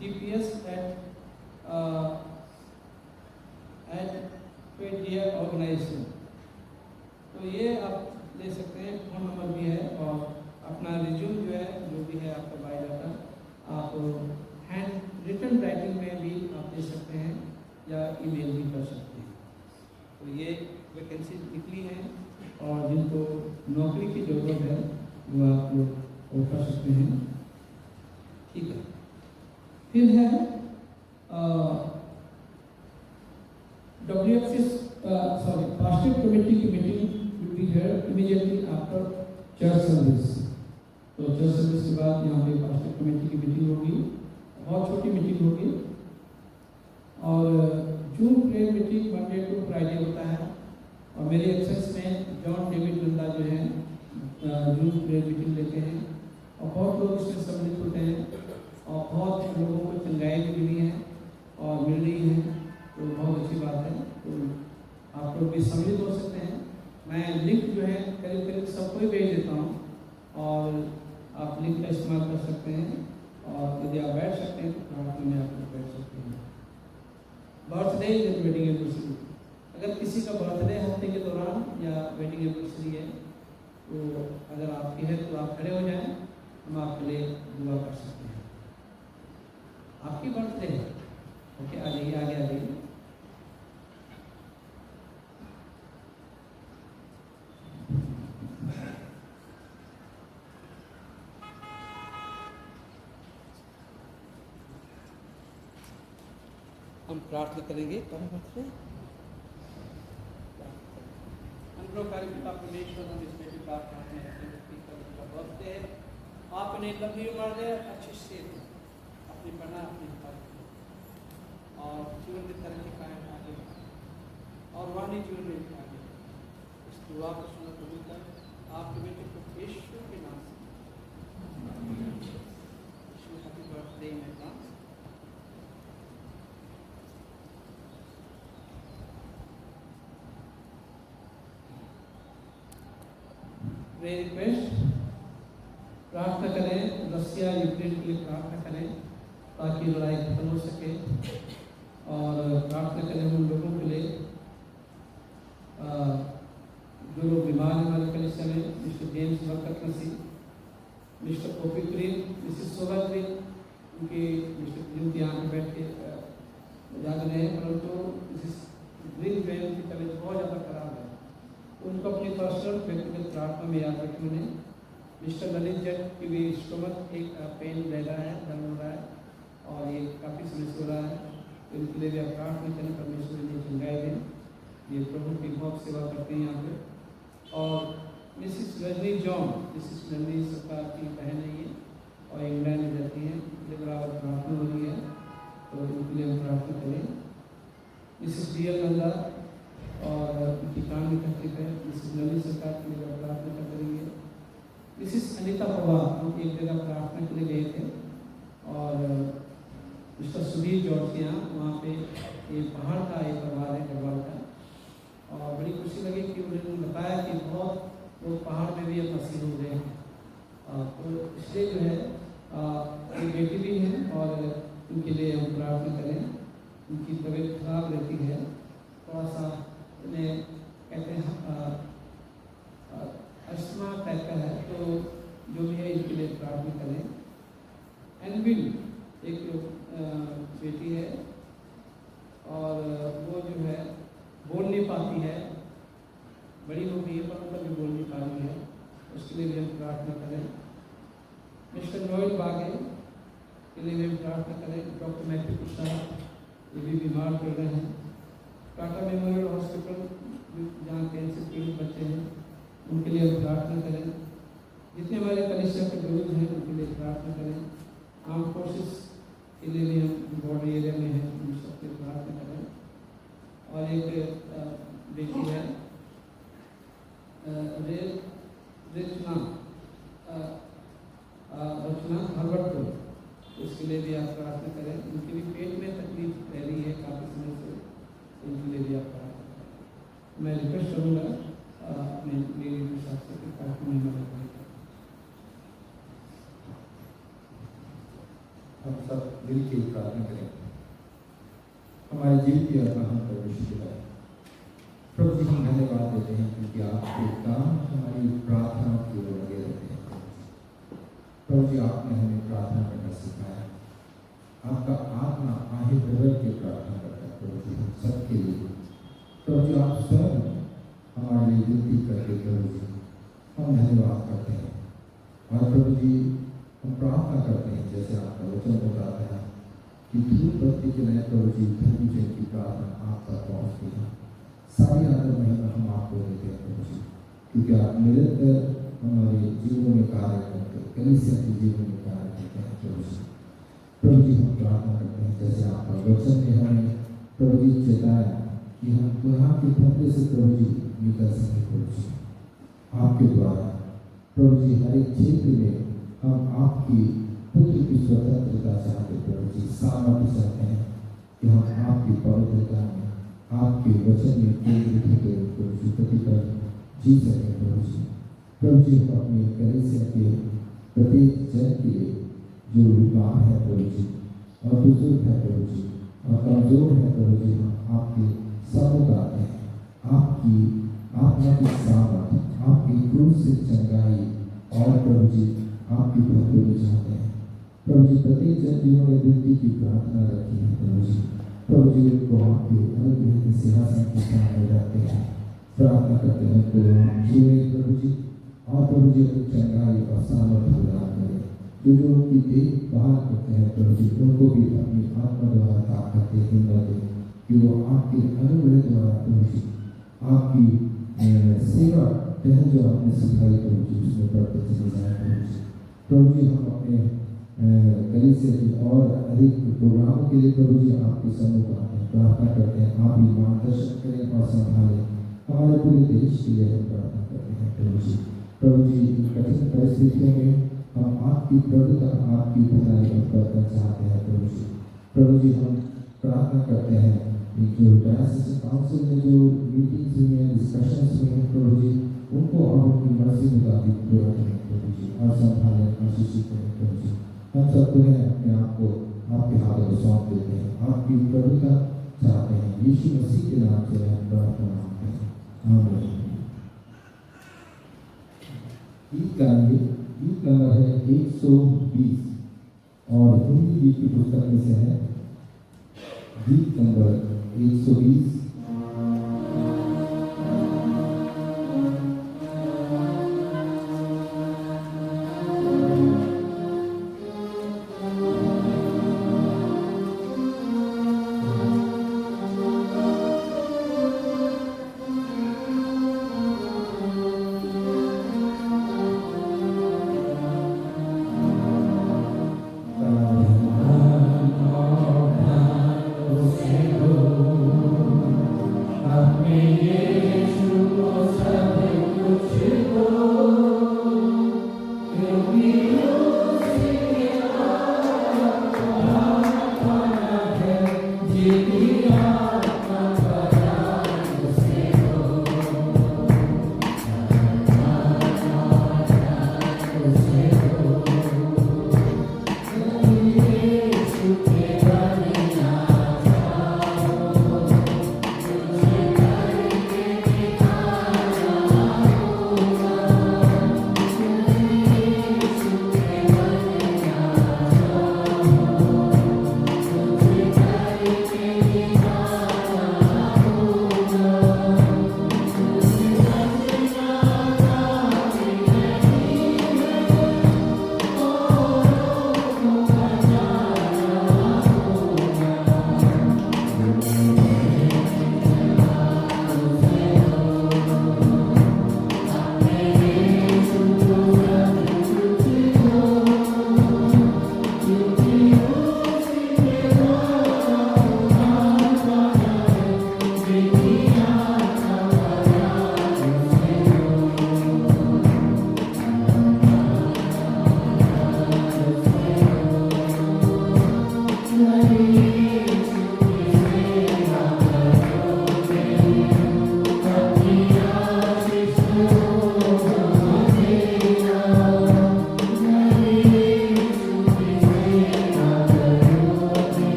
DPS एट ऑर्गेनाइजेशन, तो ये आप ले सकते हैं। फ़ोन नंबर भी है और अपना रिज्यूम जो है, जो भी है आपका बायोडाटा, आप हैंड रिटन राइटिंग में भी आप दे सकते हैं या ईमेल भी कर सकते हैं। तो ये वैकेंसी निकली है और जिनको नौकरी की ज़रूरत है वो आप लोग कर सकते हैं, ठीक है। फिर है पास्टर कमेटी की meeting will be held immediately after church service। तो चर्च सर्विस के बाद यहाँ पे पास्टर कमेटी की मीटिंग होगी, बहुत छोटी मीटिंग होगी, और June prayer meeting Monday to Friday होता है, और मेरे एक्सेस में जॉन डेविड नंदा जो है जून प्रेयर मीटिंग लेते हैं, और बहुत लोग इसमें सम्मिलित होते हैं, और बहुत लोगों को चंगाई भी मिली है और मिल रही है, तो बहुत अच्छी बात है। तो आप लोग भी सम्मिलित हो सकते हैं। मैं लिंक जो है करीब करीब सबको ही भेज देता हूँ, और आप लिंक का इस्तेमाल कर सकते हैं, और यदि आप बैठ सकते हैं तो प्रार्थना में आप लोग बैठ सकते हैं। बर्थडे या वेडिंग एनिवर्सरी, अगर किसी का बर्थडे हफ्ते के दौरान या वेडिंग एनिवर्सरी है, तो अगर आपकी है तो आप खड़े हो जाएं, हम आपके लिए दुआ कर सकते हैं। आपकी बर्थडे है, ओके, आ जाइए, आगे आ जाइए। हम प्रार्थना करेंगे। अनुग्रहकारी पिता परमेश्वर, हम इसमें भी प्रार्थना का बर्थडे है, आप इन्हें लंबी उम्र दे, अच्छी सेहत, अपनी बना अपनी हिफाजत और जीवन की तरक्की कायम आगे, और वाणी जीवन में भी आगे। इस दुआ को सुना कबूल कर आपके बेटे को यीशु के नाम से, happy birthday in advance. Request, प्रार्थना करें, रसिया यूक्रेन के लिए प्रार्थना करें ताकि लड़ाई खत्म हो सके, और प्रार्थना करें उन लोगों के लिए जो लोग बीमार हैं हमारे कलिसिया में, मिस्टर जेम्स बरकत मसीह, मिस्टर कॉपी ग्रीन, मिसिस शोभा ग्रीन, उनकी जिनके यहाँ पे बैठ के याद रहे हैं, परंतु मिसिस ग्रीन जो है उनकी तबीयत बहुत ज़्यादा खराब है, उनको अपनी पर्सनल व्यक्तिगत प्रार्थना में याद रखें उन्हें। मिस्टर ललित जट की भी स्टोमक एक पेन ले रहा है, दर्द हो रहा है, और ये काफ़ी समय से हो रहा है, तो इनके लिए भी आप प्रार्थना करें, परमेश्वर इन्हें चंगाई दें। ये प्रभु की बहुत सेवा करते हैं यहाँ पे। और Mrs Rajni John, Mrs Rajni सरकार की बहन है ये, और इंग्लैंड में रहती हैं, इनके बराबर प्रार्थना हो रही है, तो उनके लिए हम प्रार्थना करें। मिसिस DL नंदा और उनकी काम भी तकलीफ है, मिसिस नली सरकार के लिए प्रार्थना कर करेंगे। मिसिस अनिता पवार, हम एक जगह प्रार्थना के लिए गए थे, और मिस्टर सुधीर जॉर्ज के यहाँ, वहाँ पे ये पहाड़ का एक परिवार है गढ़वाल का, और बड़ी खुशी लगी कि उन्होंने बताया कि बहुत लोग पहाड़ में भी अब मसीह हो गए हैं, तो इसलिए जो है एक बेटी भी है, और उनके लिए हम प्रार्थना करें। उनकी तबीयत खराब रहती है, थोड़ा सा उन्हें कहते हैं अस्थमा टाइप का है, तो जो भी है इनके लिए प्रार्थना करें। एनविल एक बेटी है, और वो जो है बोल नहीं पाती है, बड़ी हो गई है पर भी बोल नहीं पा रही है, उसके लिए भी हम प्रार्थना करें। मिस्टर नोएल बागे के लिए भी प्रार्थना करें। डॉक्टर मैथ्यू प्रसाद ये भी बीमार पड़ रहे हैं। टाटा मेमोरियल हॉस्पिटल जहाँ कैंसर पीड़ित बच्चे हैं उनके लिए हम प्रार्थना करें। जितने हमारे कलिसिया के बुजुर्ग हैं उनके लिए प्रार्थना करें। आर्म फोर्सेस के लिए भी हम बॉर्डर एरिया में हैं, उन सबके लिए प्रार्थना करें। और एक बेटी है रचना भगवतपुर, उसके लिए भी आप प्रार्थना करें। उनके भी पेट में तकलीफ रह रही है काफ़ी समय से, उनके लिए भी आप प्रार्थना करें। मैं रिक्वेस्ट करूँगा अपने मेरी शास्त्र के कार्यक्रम में मदद करें। हम सब दिल की प्रार्थना करें। हमारे जीवित और महान परमेश्वर पिता, प्रभु जी हम धन्यवाद देते हैं क्योंकि आपके काम हमारी प्रार्थना की ओर लगे रहते हैं। प्रभु जी आपने हमें प्रार्थना करना सिखाया। आपका आत्मा आहे भर के प्रार्थना करता है प्रभु जी हम सबके लिए। प्रभु जी आप स्वयं हमारे लिए विनती करके प्रभु जी हम धन्यवाद करते हैं। और प्रभु जी हम प्रार्थना करते हैं जैसे आपका वचन बताता है कि धूप बत्ती के नए प्रभु जी धर्म जन की प्रार्थना आप तक पहुँचती है। सारी आदर महिमा हम आपको देते हैं प्रभु जी, क्योंकि आप निरंतर हमारे जीवन में कार्य करते हैं, कलीसिया के जीवन में कार्य करते हैं प्रभु जी। प्रभु जी हम प्रार्थना करते हैं जैसे आपका वचन ने हमें प्रभु जी चेताया कि हम गुनाह के फंदे से प्रभु जी निकल सकें प्रभु जी आपके द्वारा। प्रभु जी हर एक क्षेत्र में हम आपकी पुत्र की स्वतंत्रता चाहते प्रभु जी, सामर्थ्य चाहते हैं कि हम आपकी पवित्रता में आपके वचन में केंद्रित होकर प्रभु जी प्रतिपल जी सकें प्रभु जी। प्रभु जी हम अपने कलीसिया के प्रत्येक जन के लिए जो बीमार है प्रभु जी और बुजुर्ग है प्रभु जी और कमजोर है प्रभु जी, हम आपके सम्मुख आते हैं। आपकी आत्मा की सामर्थ, आपकी क्रूस से चंगाई और प्रभु जी आपकी भक्ति चाहते हैं प्रभु जी। प्रत्येक जन जिन्होंने वृद्धि की प्रार्थना रखी है प्रभु जी, प्रभु जी को आपके अनुग्रह के सिंहासन के सामने रखते हैं, प्रार्थना करते हैं तो जीवे प्रभु जी। और प्रभु जी अपनी चंगाई और सामर्थ्य प्रदान करें। जो उनकी देखभाल करते हैं प्रभु जी, उनको भी अपनी आत्मा द्वारा ताकत दे, हिम्मत दे कि वो आपके अनुग्रह द्वारा प्रभु जी आपकी सेवा पहल जो आपने सिखाई प्रभु जी उसमें बढ़ते चले जाए प्रभु जी। प्रभु जी हम अपने कलीसिया की और अधिक प्रोग्रामों के लिए प्रभु जी आपके सम्मुख आते हैं, प्रार्थना करते हैं आप ही मार्गदर्शन करें और संभालें। हमारे पूरे देश के लिए हम प्रार्थना करते हैं प्रभु जी। प्रभु जी कठिन परिस्थितियों में हम आपकी प्रभुता, आपकी भलाई और बरकत चाहते हैं प्रभु जी। प्रभु जी हम प्रार्थना करते हैं जो डायसिस काउंसिल में जो मीटिंग्स हुई हैं, डिस्कशंस हुए हैं प्रभु जी, उनको और अपनी मर्जी मुताबिक पूरा करें प्रभु जी और संभालें, आशीषित करें प्रभु जी। हम सब तुम्हें अपने आप को आपके हाथों में सौंप देते हैं, आपकी प्रभुता चाहते हैं। यीशु मसीह के नाम से हम प्रार्थना मांगते हैं, आमीन। गीत गाएंगे, गीत नंबर है 120 और हिंदी गीत की पुस्तक में से है गीत नंबर 120। Oh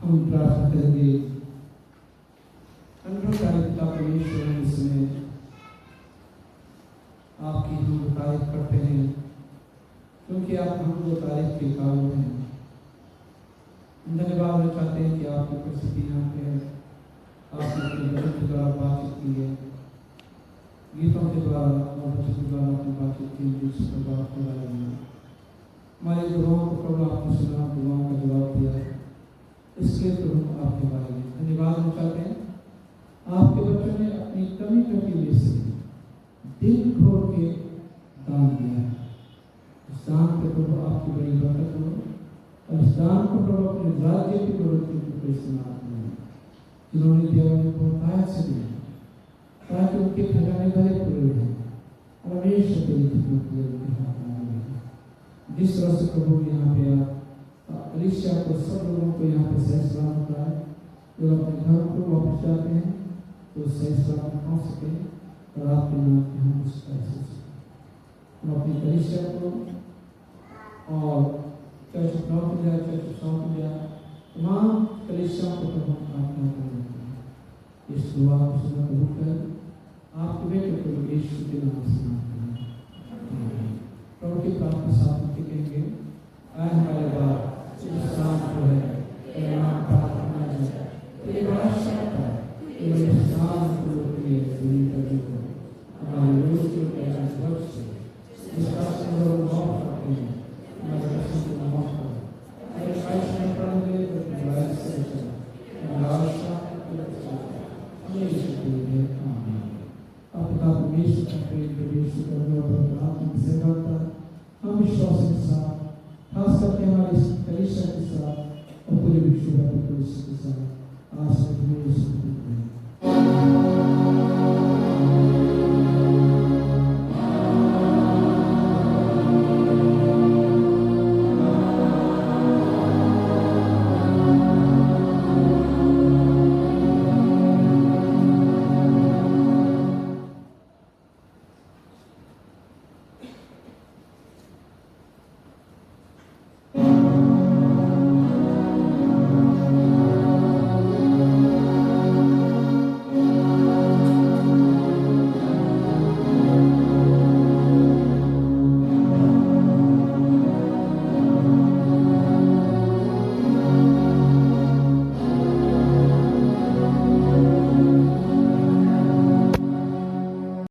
हम प्रार्थना करेंगे। अनुग्रहकारी पिता परमेश्वर, हम इस समय आपकी हम तारीफ करते हैं, क्योंकि आप हमको तारीफ के काबिल हैं। धन्यवाद चाहते हैं कि आपकी उपस्थिति यहाँ पे है। आपने अपने वचन के द्वारा बातचीत की है, गीतों के द्वारा और वचन के द्वारा अपनी बातचीत की, जिस प्रभाव को हमारे दुआओं को प्रभु आपने सुना, दुआओं का जवाब दिया है। इसके प्रभु आपके बारे में धन्यवाद हम चाहते हैं। आपके बच्चों ने अपनी कमी कमी में से दिल खोल के दान दिया है। इस दान पे प्रभु आपकी बड़ी बरकत हो, और इस दान को प्रभु अपने राज्य की प्रवृत्ति को इस्तेमाल करें, जिन्होंने दिया उन्हें बहुतायत से दिया, ताकि उनके खजाने भरे पूरे हैं और हमेशा तेरी खिदमत के लिए उनके हाथ में रहें। जिस तरह से प्रभु यहाँ पे आप कलीसिया को, सब लोगों को यहाँ पे सही सलामत होता है, जो अपने घर को वापस जाते हैं तो सही सलामत पहुँच सके और आपके नाम के हम उस पैसे हम अपनी कलीसिया को और church of north India, church of south India, तमाम कलीसियाओं को तो हम प्रार्थना करते हैं। इस दुआ को सुना कबूल कर आपके बेटे को यीशु के नाम से मांगते हैं। प्रभु की प्रार्थना साथ में कहेंगे। आए हमारे बाप शाम को है, तेरा नाम प्रार्थना है, तेरी बड़ा शक्ति है, तेरे शाम को लिए पूरी करने को हमारे रोज के प्यार बख्श से जिसका संग माफ करते हैं, हमारे कष्ट को माफ करो, हमारे खाइश में प्राण दे तो बुराई से बचाओ, हमारा शाम को हमेशा के लिए आमीन। अपना परमेश्वर का प्रेम प्रवेश करने और आत्मा से भरता हम विश्वास के साथ, खास करके हमारे कलीसिया के साथ और पूरे विश्व के साथ आज से